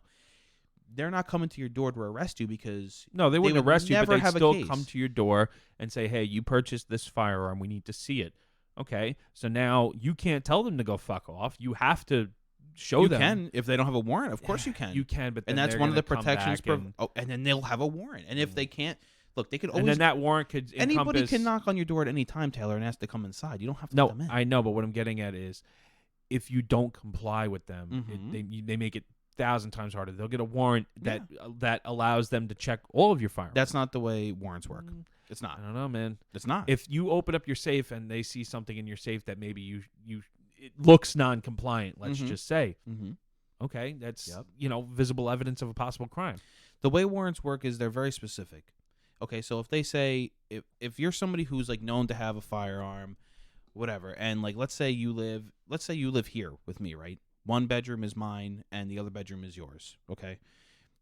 They're not coming to your door to arrest you because no, they wouldn't would arrest you, but never they'd have a still case. come to your door and say, hey, you purchased this firearm, we need to see it. Okay, so now you can't tell them to go fuck off. You have to show you them. can if they don't have a warrant. Of course you can. You can, but then and that's they're one of the gonna come protections. back and, And then they'll have a warrant. And if they can't, look, they could and always. then that warrant could anybody encompass, can knock on your door at any time, Taylor, and ask to come inside. You don't have to No, come in. I know, but what I'm getting at is, if you don't comply with them, Mhm. they make it 1,000 times harder. They'll get a warrant that allows them to check all of your firearms. That's not the way warrants work. It's I not. don't know, man. It's not. If you open up your safe and they see something in your safe that maybe it looks non-compliant, let's Mhm. just say, Mhm. okay, that's Yep. visible evidence of a possible crime. The way warrants work is they're very specific. Okay, so if they say if you're somebody who's like known to have a firearm, whatever, and like let's say you live here with me, right? One bedroom is mine and the other bedroom is yours. Okay,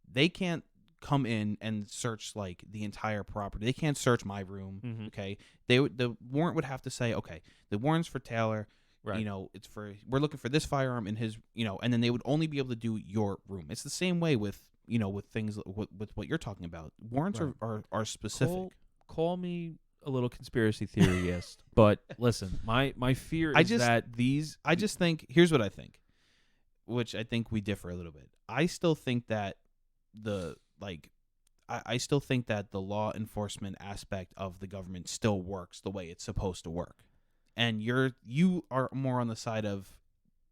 they can't come in and search like the entire property. They can't search my room. Mhm. Okay, the warrant would have to say, okay, the warrant's for Taylor. Right. We're looking for this firearm in his, and then they would only be able to do your room. It's the same way with with things with what you're talking about. Warrants Right. are specific. Call me a little conspiracy theorist, but listen, my fear is that these. I just think here's what I think, which I think we differ a little bit. I still think that I still think that the law enforcement aspect of the government still works the way it's supposed to work. And you are more on the side of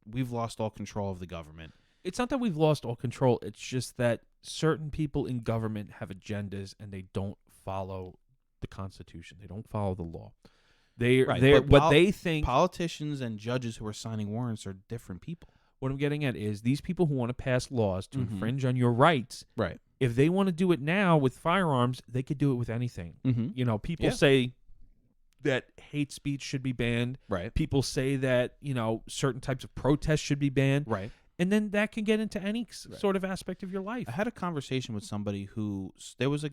we've lost all control of the government. It's not that we've lost all control. It's just that certain people in government have agendas and they don't follow the Constitution. They don't follow the law. They're But what they think. politicians and judges who are signing warrants are different people. What I'm getting at is these people who want to pass laws to Mhm. infringe on your rights. Right. If they want to do it now with firearms, they could do it with anything. Mm-hmm. You know, people Yeah. say that hate speech should be banned. Right. People say that, certain types of protests should be banned. Right. And then that can get into any Right. sort of aspect of your life. I had a conversation with somebody who there was a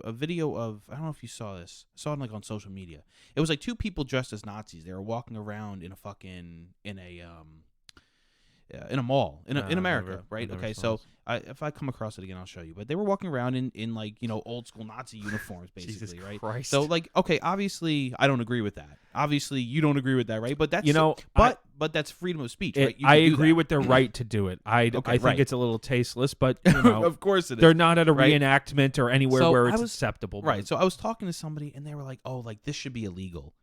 video of, I don't know if you saw this. I saw it like on social media. It was like two people dressed as Nazis. They were walking around in a mall in America, right? Okay, so if I come across it again, I'll show you. But they were walking around in like old school Nazi uniforms, basically, Jesus right? Christ. So like, okay, obviously I don't agree with that. Obviously you don't agree with that, right? But that's but that's freedom of speech, right? You I can do agree that. with their right to do it. I think right. it's a little tasteless, but Of course it is. they're not at a right? reenactment or anywhere So where I it's was- acceptable. Right. So I was talking to somebody and they were like, "Oh, like this should be illegal."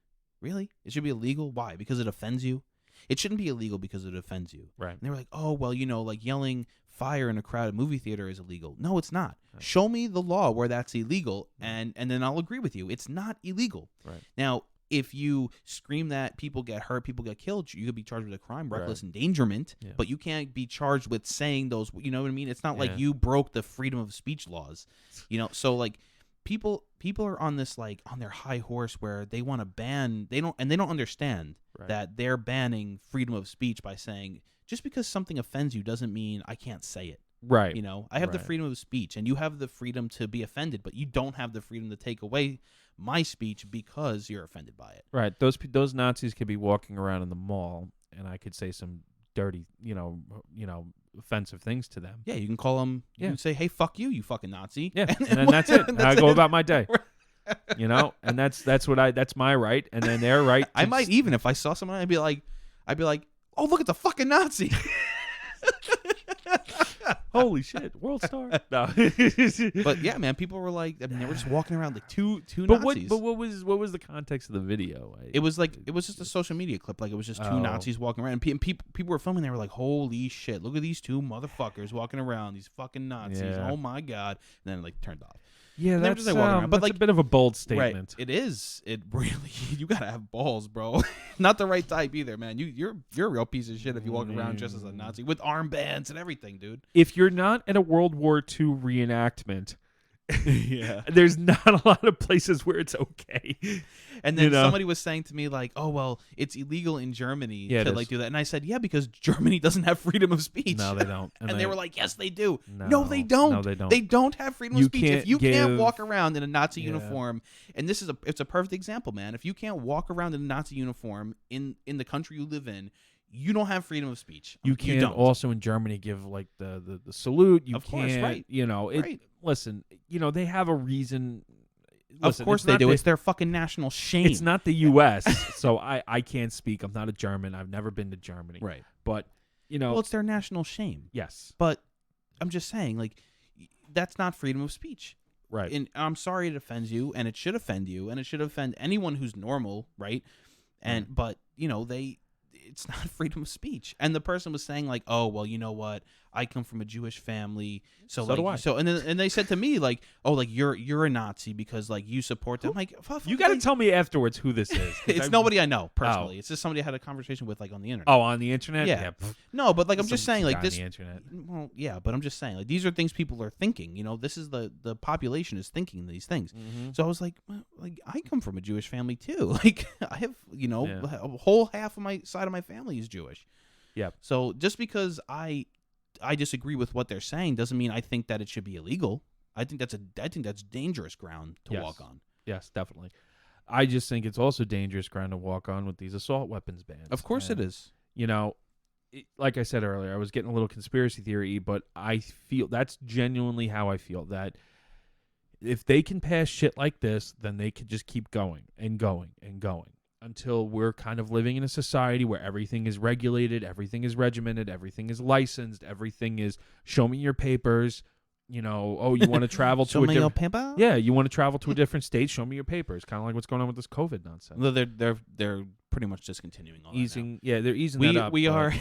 Really? It should be illegal? Why? Because it offends you? It shouldn't be illegal because it offends you. Right. And they were like, "Oh, well, like yelling fire in a crowded movie theater is illegal." No, it's not. Right. Show me the law where that's illegal and then I'll agree with you. It's not illegal. Right. Now, if you scream that people get hurt, people get killed, you could be charged with a crime, reckless endangerment, Yeah. but you can't be charged with saying those, you know what I mean? It's not like Yeah. you broke the freedom of speech laws. So like people are on this like on their high horse where they want to ban, they don't understand Right. that they're banning freedom of speech by saying just because something offends you doesn't mean I can't say it. Right. I have the Right. freedom of speech and you have the freedom to be offended, but you don't have the freedom to take away my speech because you're offended by it. Right. Those Nazis could be walking around in the mall, and I could say some dirty, offensive things to them. Yeah, you can call them. You Yeah. can say, "Hey, fuck you, you fucking Nazi." Yeah, and then that's it. And I go about my day. And that's my right, and then their right. I might even if I saw someone, I'd be like, "Oh, look, it's a fucking Nazi." Holy shit, world star. No. But yeah, man, people were like, they were just walking around like two But Nazis. what was the context of the video? It was just a social media clip. Like it was just two Oh. Nazis walking around, and people were filming. They were like, "Holy shit! Look at these two motherfuckers walking around. These fucking Nazis. Yeah. Oh my god!" And then like turned off. Yeah, They were that's just, like, walking around, but, that's like- a bit of a bold statement. Right. It is. It really. You gotta have balls, bro. Not the right type either, man. You're a real piece of shit if you walk around just as a Nazi with armbands and everything, dude. If you're not at a World War II reenactment, Yeah. there's not a lot of places where it's okay. And then You know? somebody was saying to me like, "Oh well, it's illegal in Germany Yeah, it to is. like do that." And I said, "Yeah, because Germany doesn't have freedom of speech." No, they don't. And they were like, "Yes, they do." No, No, they don't. no, they don't. They don't have freedom of You speech. can't If you can't give- walk around in a Nazi Yeah. uniform, and it's a perfect example, man. If you can't walk around in a Nazi uniform in the country you live in, you don't have freedom of speech. You can't don't. also in Germany give like the salute. You Of course, can't, right. Right. Listen, they have a reason. Of Listen, course it's they not do. the- It's their fucking national shame. It's not the U.S., so I can't speak. I'm not a German. I've never been to Germany. right. But Well, it's their national shame. yes, But I'm just saying, like, that's not freedom of speech. right. And I'm sorry it offends you, and it should offend you, and it should offend anyone who's normal, right? And but it's not freedom of speech. And the person was saying like, "Oh, well, you know what? I come from a Jewish family, so So do like, I. so and they said to me like, "Oh, like you're a Nazi because like you support them." I'm like, You got to tell me afterwards who this is. 'cause it's I- nobody I know personally. It's just somebody I had a conversation with like on the internet. Oh, on the internet. Yeah. pff, No, but like I'm some just saying guy like on this. the internet. Well, yeah, but I'm just saying like these are things people are thinking. This is the population is thinking these things. Mm-hmm. So I was like, well, like I come from a Jewish family too. Like I have, Yeah. a whole half of my side of my family is Jewish. Yep. So just because I disagree with what they're saying doesn't mean I think that it should be illegal. I think that's dangerous ground to Yes. walk on. Yes, definitely. I just think it's also dangerous ground to walk on with these assault weapons bans. Of course it And, is. Like I said earlier, I was getting a little conspiracy theory, but I feel that's genuinely how I feel, that if they can pass shit like this, then they could just keep going and going and going until we're kind of living in a society where everything is regulated, everything is regimented, everything is licensed, everything is show me your papers. Oh, you want to travel to a different you want to travel to a different state, show me your papers. Kind of like what's going on with this COVID nonsense. No, they're pretty much discontinuing all that now. Easing, yeah, they're easing we that up. we but- are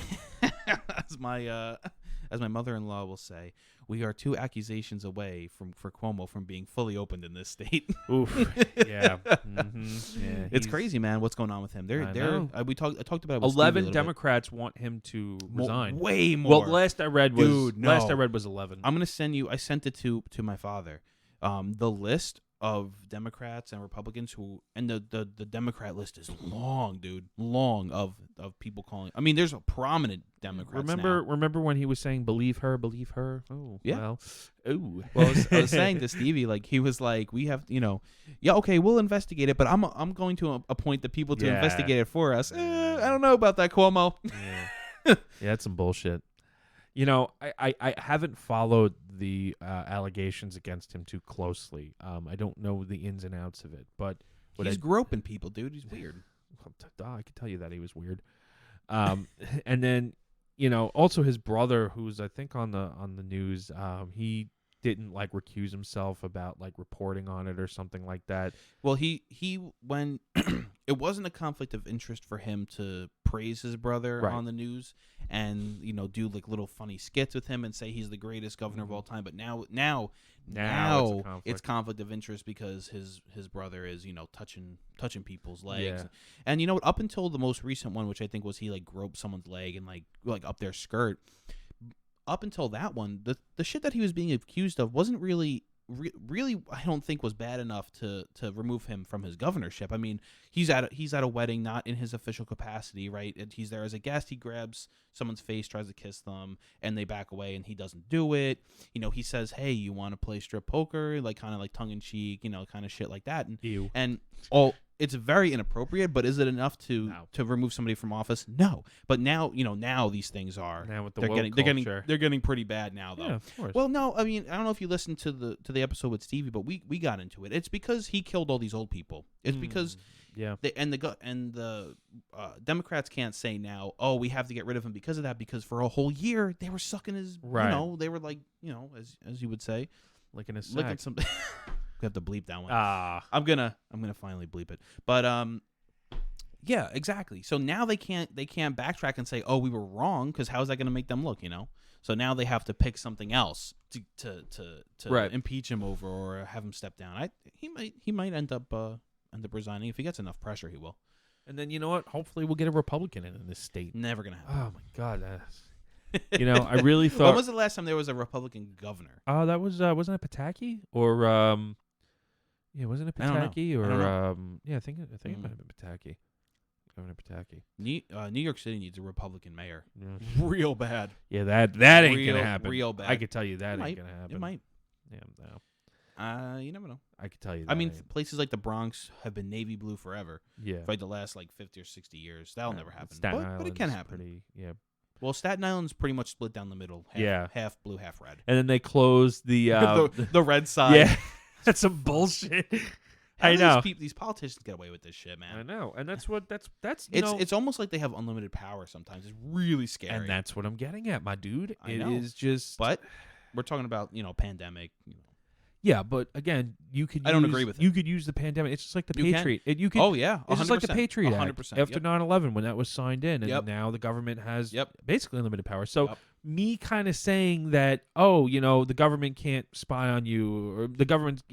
as my mother-in-law will say, we are 2 accusations away for Cuomo from being fully opened in this state. Oof. Yeah. Yeah. It's crazy, man. What's going on with him? I know. I talked about it with Stevie a 11 little Democrats want him to resign. Way more. Well, last I read was Dude, no. last I read was 11. I'm gonna send you. I sent it to my father. The list of Democrats and Republicans and the Democrat list is long, dude, long of people calling. I mean, there's a prominent Democrats. Remember when he was saying believe her? Oh, yeah. Well, ooh. Well, I was saying to Stevie, like, he was like, we have, yeah, okay, we'll investigate it, but I'm going to appoint the people to investigate it for us. I don't know about that, Cuomo. Yeah, that's some bullshit. I haven't followed the allegations against him too closely. I don't know the ins and outs of it, but he's groping people, dude. He's weird. I can tell you that he was weird. And then, also his brother, who's I think on the news, he didn't like recuse himself about like reporting on it or something like that. Well, he when it wasn't a conflict of interest for him to praise his brother on the news and do like little funny skits with him and say he's the greatest governor of all time. But now it's conflict of interest because his brother is touching people's legs. Yeah. And up until the most recent one, which I think was he like groped someone's leg and like up their skirt. Up until that one, the shit that he was being accused of wasn't really I don't think was bad enough to remove him from his governorship. I mean, he's at a wedding, not in his official capacity, right? And he's there as a guest. He grabs someone's face, tries to kiss them, and they back away, and he doesn't do it. He says, "Hey, you want to play strip poker?" Like kind of like tongue in cheek, kind of shit like that. And it's very inappropriate, but is it enough to remove somebody from office? No. But now, now these things are now with the they're getting pretty bad now, though. Yeah, of course. Well, no, I mean, I don't know if you listened to the episode with Stevie, but we got into it. It's because he killed all these old people. It's because the Democrats can't say now, oh, we have to get rid of him because of that, because for a whole year they were sucking his, they were like, as you would say, licking his sack. Licking some. We have to bleep that one. I'm gonna finally bleep it. But yeah, exactly. So now they can't backtrack and say, oh, we were wrong, because how is that gonna make them look? So now they have to pick something else to impeach him over or have him step down. He might end up resigning. If he gets enough pressure, he will. And then you know what? Hopefully we'll get a Republican in this state. Never gonna happen. Oh my God, I really thought. When was the last time there was a Republican governor? Oh, that was wasn't it Pataki or yeah, wasn't it Pataki or yeah, I think it might have been Pataki. Governor Pataki. New York City needs a Republican mayor. Yeah. Real bad. Yeah, that ain't gonna happen. Real bad. I could tell you that ain't gonna happen. It might. Yeah, no. You never know. I could tell you that. I mean, places like the Bronx have been navy blue forever. Yeah. For like the last 50 or 60 years. That'll never happen. But it can happen. Yeah. Well, Staten Island's pretty much split down the middle. Half blue, half red. And then they closed the the red side. Yeah. That's some bullshit. I know. These politicians get away with this shit, man. I know. And that's it's almost like they have unlimited power sometimes. It's really scary. And that's what I'm getting at, my dude. I know. Is just But we're talking about, pandemic. Yeah, but again, I don't agree with it. You could use the pandemic. It's just like the Patriot. Oh yeah, 100%. It's just like the Patriot 100%, Act after 9/11 when that was signed in, and now the government has basically unlimited power. So me kind of saying that, the government can't spy on you, or the government,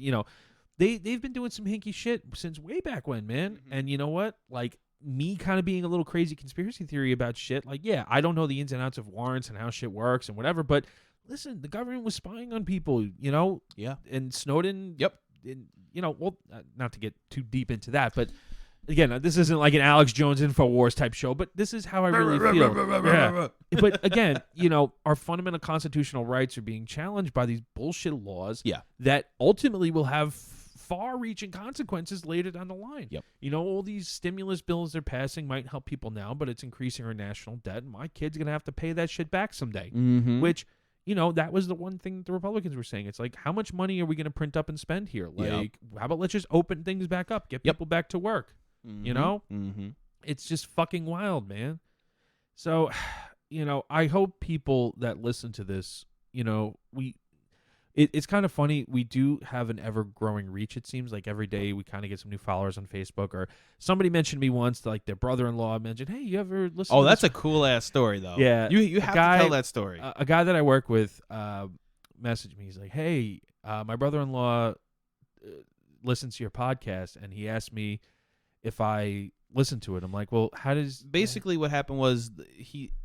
they've been doing some hinky shit since way back when, man. Mm-hmm. And you know what? Like me kind of being a little crazy conspiracy theory about shit. Like, yeah, I don't know the ins and outs of warrants and how shit works and whatever, but listen, the government was spying on people, Yeah. And Snowden, and, well, not to get too deep into that, but again, this isn't like an Alex Jones InfoWars type show, but this is how I really feel. Yeah. But again, our fundamental constitutional rights are being challenged by these bullshit laws that ultimately will have far-reaching consequences later down the line. Yep. All these stimulus bills they're passing might help people now, but it's increasing our national debt, and my kid's going to have to pay that shit back someday, which... that was the one thing that the Republicans were saying. It's like, how much money are we going to print up and spend here? Like, how about let's just open things back up, get people back to work? It's just fucking wild, man. So, I hope people that listen to this, it's kind of funny. We do have an ever-growing reach, it seems. Like, every day we kind of get some new followers on Facebook. Or somebody mentioned me once, like, their brother-in-law mentioned, hey, you ever listen to a cool-ass story, though. Yeah. You have to tell that story. A guy that I work with messaged me. He's like, "Hey, my brother-in-law listens to your podcast, and he asked me if I listen to it." I'm like, "Well, how does?" Basically, what happened was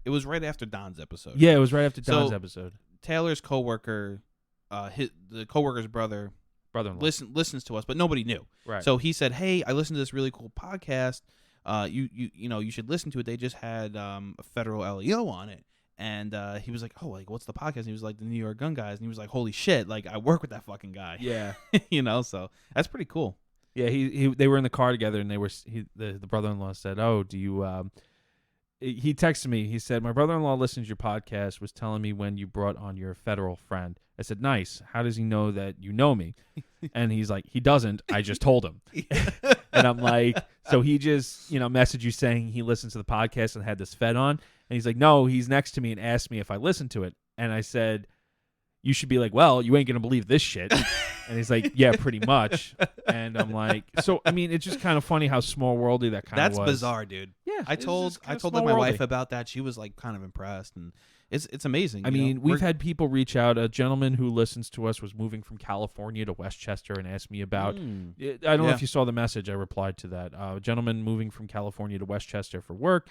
it was right after Don's episode. Yeah, it was right after Don's So, episode. Taylor's coworker, the coworker's Brother-in-law listens to us, but nobody knew. Right. So he said, "Hey, I listened to this really cool podcast. You should listen to it. They just had a federal LEO on it." And he was like, "Oh, like what's the podcast?" And he was like, "The NYGunGuys." And he was like, "Holy shit! Like I work with that fucking guy." Yeah. So that's pretty cool. Yeah, they were in the car together, and the brother-in-law said, "Oh, do you?" He texted me. He said, "My brother-in-law listens to your podcast. Was telling me when you brought on your federal friend." I said, "Nice. How does he know that you know me?" And he's like, "He doesn't. I just told him." And I'm like, "So he just messaged you saying he listens to the podcast and had this fed on?" And he's like, "No, he's next to me and asked me if I listened to it." And I said, "You should be like, well, you ain't gonna believe this shit." And he's like, "Yeah, pretty much." And I'm like, so I mean, it's just kind of funny how small worldy that kind of was. That's bizarre, dude. Yeah, I told like my wife about that. She was like kind of impressed, and it's amazing. I mean, we've had people reach out. A gentleman who listens to us was moving from California to Westchester and asked me about. I don't know if you saw the message. I replied to that. A gentleman moving from California to Westchester for work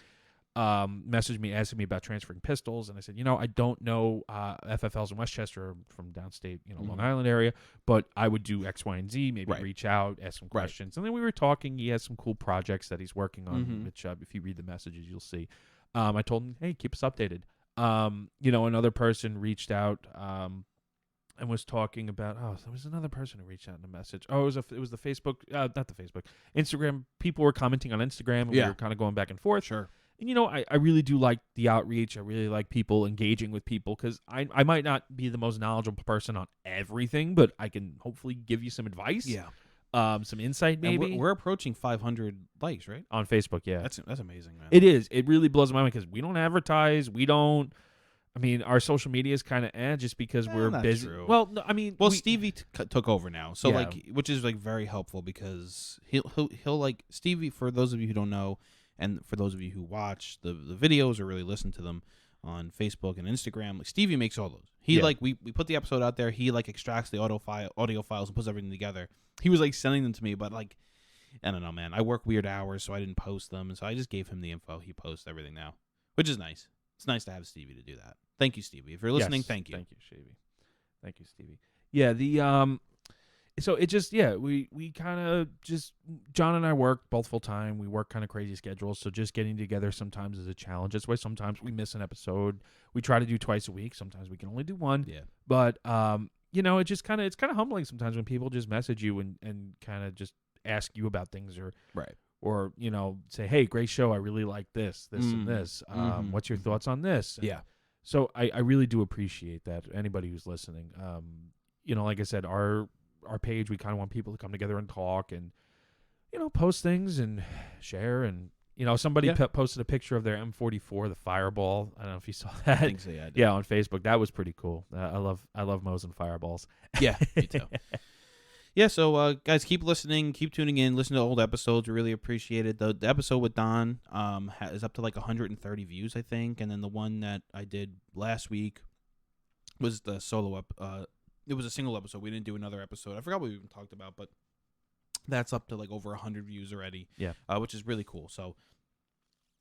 messaged me asking me about transferring pistols, and I said, I don't know FFLs in Westchester from downstate, Long Island area, but I would do X, Y, and Z. Maybe reach out, ask some questions, and then we were talking. He has some cool projects that he's working on, which if you read the messages, you'll see. I told him, "Hey, keep us updated." Another person reached out and was talking about. Oh, there was another person who reached out in a message. Oh, it was the Facebook, not the Facebook, Instagram. People were commenting on Instagram, and we were kind of going back and forth. Sure. And, I really do like the outreach. I really like people engaging with people because I might not be the most knowledgeable person on everything, but I can hopefully give you some advice. Yeah. Some insight maybe. And we're approaching 500 likes, right? On Facebook, yeah. That's amazing, man. It is. It really blows my mind because we don't advertise. We don't. I mean, our social media is kind of just because we're busy. True. Well, no, I mean, Stevie took over now, so which is like very helpful because he'll like Stevie. For those of you who don't know, and for those of you who watch the videos or really listen to them on Facebook and Instagram, like Stevie makes all those. He we put the episode out there. He extracts the audio files and puts everything together. He was sending them to me, but I don't know, man. I work weird hours, so I didn't post them, and so I just gave him the info. He posts everything now, which is nice. It's nice to have Stevie to do that. Thank you, Stevie. If you're listening, thank you. Thank you, Stevie. Thank you, Stevie. Yeah, so it just, we kind of just, John and I work both full time. We work kind of crazy schedules. So just getting together sometimes is a challenge. That's why sometimes we miss an episode. We try to do twice a week. Sometimes we can only do one. Yeah. But, it's kind of humbling sometimes when people just message you and kind of just ask you about things or, say, "Hey, great show. I really like this, and this. What's your thoughts on this?" Yeah. So I really do appreciate that. Anybody who's listening, like I said, our page, we kind of want people to come together and talk and, post things and share. And, somebody posted a picture of their M44, the Fireball. I don't know if you saw that. I think so, yeah. Yeah, on Facebook. That was pretty cool. I love Mo's and Fireballs. Yeah, me too. Yeah, so guys, keep listening, keep tuning in, listen to old episodes. We really appreciate it. The episode with Don is up to 130 views, I think, and then the one that I did last week was the solo it was a single episode. We didn't do another episode. I forgot what we even talked about, but that's up to over 100 views already. Yeah, which is really cool. So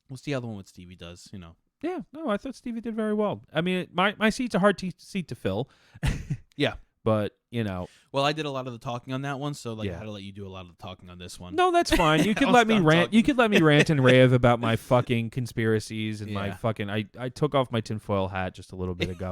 we'll see how the one with Stevie does. Yeah, no, I thought Stevie did very well. I mean, my seat's a hard seat to fill. Yeah. But, Well, I did a lot of the talking on that one, so I had to let you do a lot of the talking on this one. No, that's fine. You could let me rant. Talking. You could let me rant and rave about my fucking conspiracies and my fucking. I took off my tinfoil hat just a little bit ago.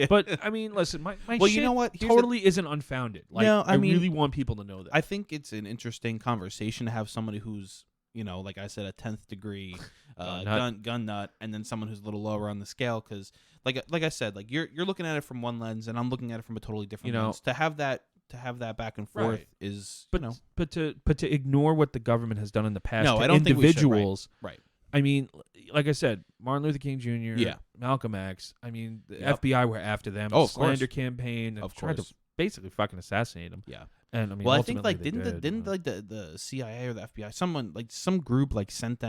But I mean, listen, my shit you know what? Totally isn't unfounded. I really want people to know that. I think it's an interesting conversation to have somebody who's, like I said, a 10th degree gun nut, and then someone who's a little lower on the scale because. Like I said, you're looking at it from one lens, and I'm looking at it from a totally different lens. To have that back and forth is, but to ignore what the government has done in the past. No, to I don't individuals. think we should. Right. I mean, like I said, Martin Luther King Jr., Malcolm X. I mean, the FBI were after them. Oh, the slander campaign. Of tried course. to basically fucking assassinate them. Yeah. And I mean, Well, I think ultimately like they didn't did, like the CIA or the FBI, someone like some group like sent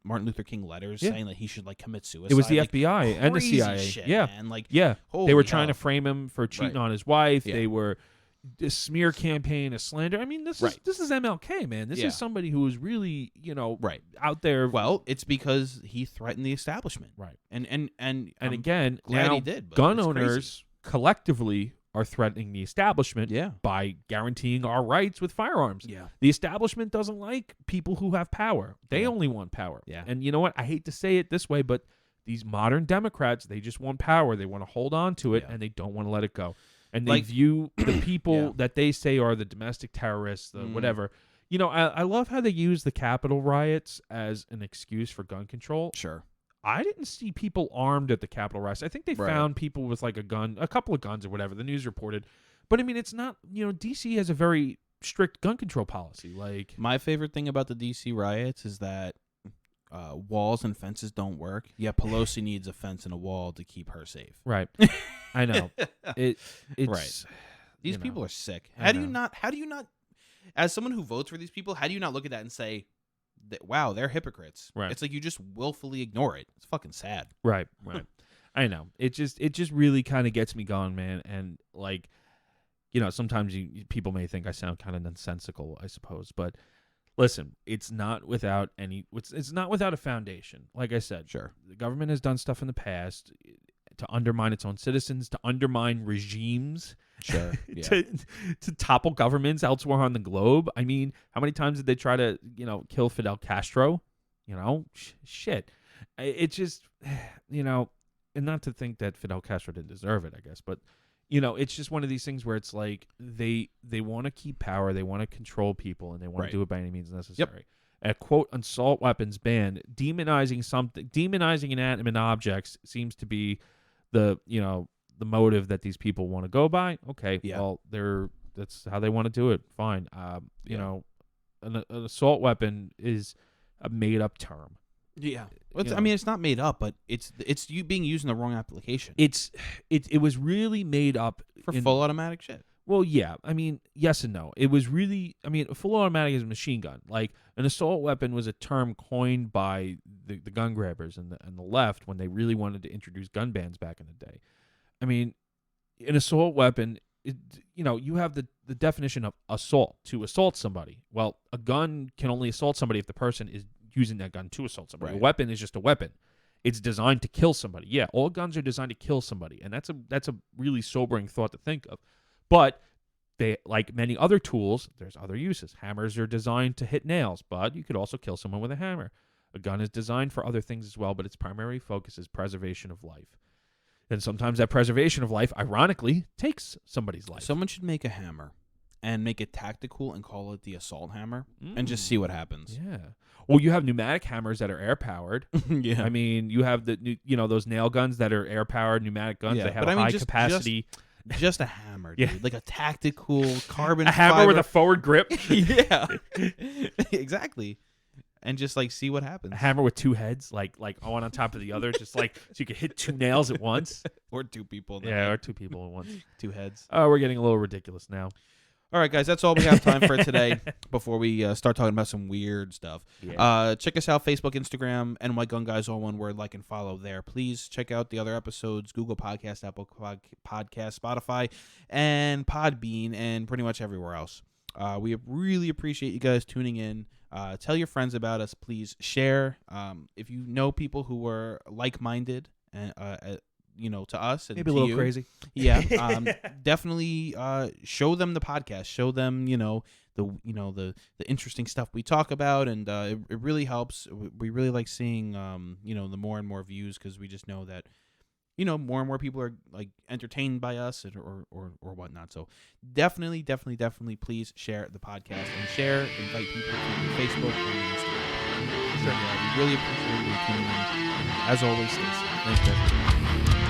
Martin Luther King letters Yeah. saying that he should like commit suicide. It was the like, FBI and the crazy CIA. shit, Yeah, man. Like, yeah. They holy were trying to hell. frame him for cheating Right. on his wife. Yeah. They were a smear campaign, a slander. I mean, this Right. is MLK, man. This Yeah. is somebody who is really, Right. out there. Well, it's because he threatened the establishment. Right. And Again, glad now he did, but gun it's owners collectively are threatening the establishment Yeah. by guaranteeing our rights with firearms. Yeah. The establishment doesn't like people who have power. They Yeah. only want power. Yeah. And you know what? I hate to say it this way, but these modern Democrats, they just want power. They want to hold on to it, Yeah. and they don't want to let it go. And they Like- view the people Yeah. that they say are the domestic terrorists, the Mm. whatever. I love how they use the Capitol riots as an excuse for gun control. Sure. I didn't see people armed at the Capitol riots. I think they Right. found people with like a gun, a couple of guns or whatever. The news reported. But I mean, it's not, DC has a very strict gun control policy. Like, My favorite thing about the DC riots is that walls and fences don't work. Yeah, Pelosi needs a fence and a wall to keep her safe. right. I know. It's Right. These you know, people are sick. I How do you know. not, as someone who votes for these people, how do you not look at that and say, wow, they're hypocrites? Right. It's like you just willfully ignore it. It's fucking sad. Right. I know. It just really kind of gets me going, man. And like, sometimes people may think I sound kind of nonsensical, I suppose, but listen, it's not without it's not without a foundation. Like I said, Sure. the government has done stuff in the past to undermine its own citizens, to undermine regimes, Sure. Yeah. to topple governments elsewhere on the globe. I mean, how many times did they try to, kill Fidel Castro? Shit. It just, and not to think that Fidel Castro didn't deserve it, I guess, but it's just one of these things where it's like they want to keep power, they want to control people, and they want Right. to do it by any means necessary. A quote assault weapons ban, demonizing inanimate objects seems to be the motive that these people want to go by. Okay, Yeah. well, that's how they want to do it. Fine. An assault weapon is a made up term. Yeah. I mean, it's not made up, but it's you being used in the wrong application. It was really made up For full automatic shit. Well, yeah. I mean, yes and no. It was really, a full automatic is a machine gun. Like, an assault weapon was a term coined by the gun grabbers and the left when they really wanted to introduce gun bans back in the day. I mean, an assault weapon, you have the definition of assault, to assault somebody. Well, a gun can only assault somebody if the person is using that gun to assault somebody. Right. A weapon is just a weapon. It's designed to kill somebody. Yeah, all guns are designed to kill somebody, and that's a really sobering thought to think of. But they, like many other tools, there's other uses. Hammers are designed to hit nails, but you could also kill someone with a hammer. A gun is designed for other things as well, but its primary focus is preservation of life. And sometimes that preservation of life, ironically, takes somebody's life. Someone should make a hammer and make it tactical and call it the assault hammer and just see what happens. Yeah. Well, you have pneumatic hammers that are air powered. Yeah. I mean, you have those nail guns that are air powered pneumatic guns. Yeah, They have but I mean, high just- capacity. Just a hammer, dude. Yeah. Like a tactical carbon A hammer fiber. with a forward grip. Yeah. Exactly. And just like see what happens. A hammer with two heads, like one on top of the other, just like so you could hit two nails at once. Or two people. in the Yeah, head. or two people at once. Two heads. Oh, we're getting a little ridiculous now. All right, guys. That's all we have time for today before we start talking about some weird stuff. Yeah. Check us out, Facebook, Instagram, NYGunGuys, all one word, like and follow there. Please check out the other episodes, Google Podcast, Apple Podcast, Spotify, and Podbean, and pretty much everywhere else. We really appreciate you guys tuning in. Tell your friends about us. Please share. If you know people who are like-minded and to us and Maybe a to little you, crazy. yeah, definitely show them the podcast. Show them the interesting stuff we talk about, and it really helps. We really like seeing the more and more views, because we just know that more and more people are like entertained by us or whatnot. So definitely please share the podcast and invite people to Facebook and Instagram. We really appreciate you tuning in. As always, stay safe. Thanks, guys.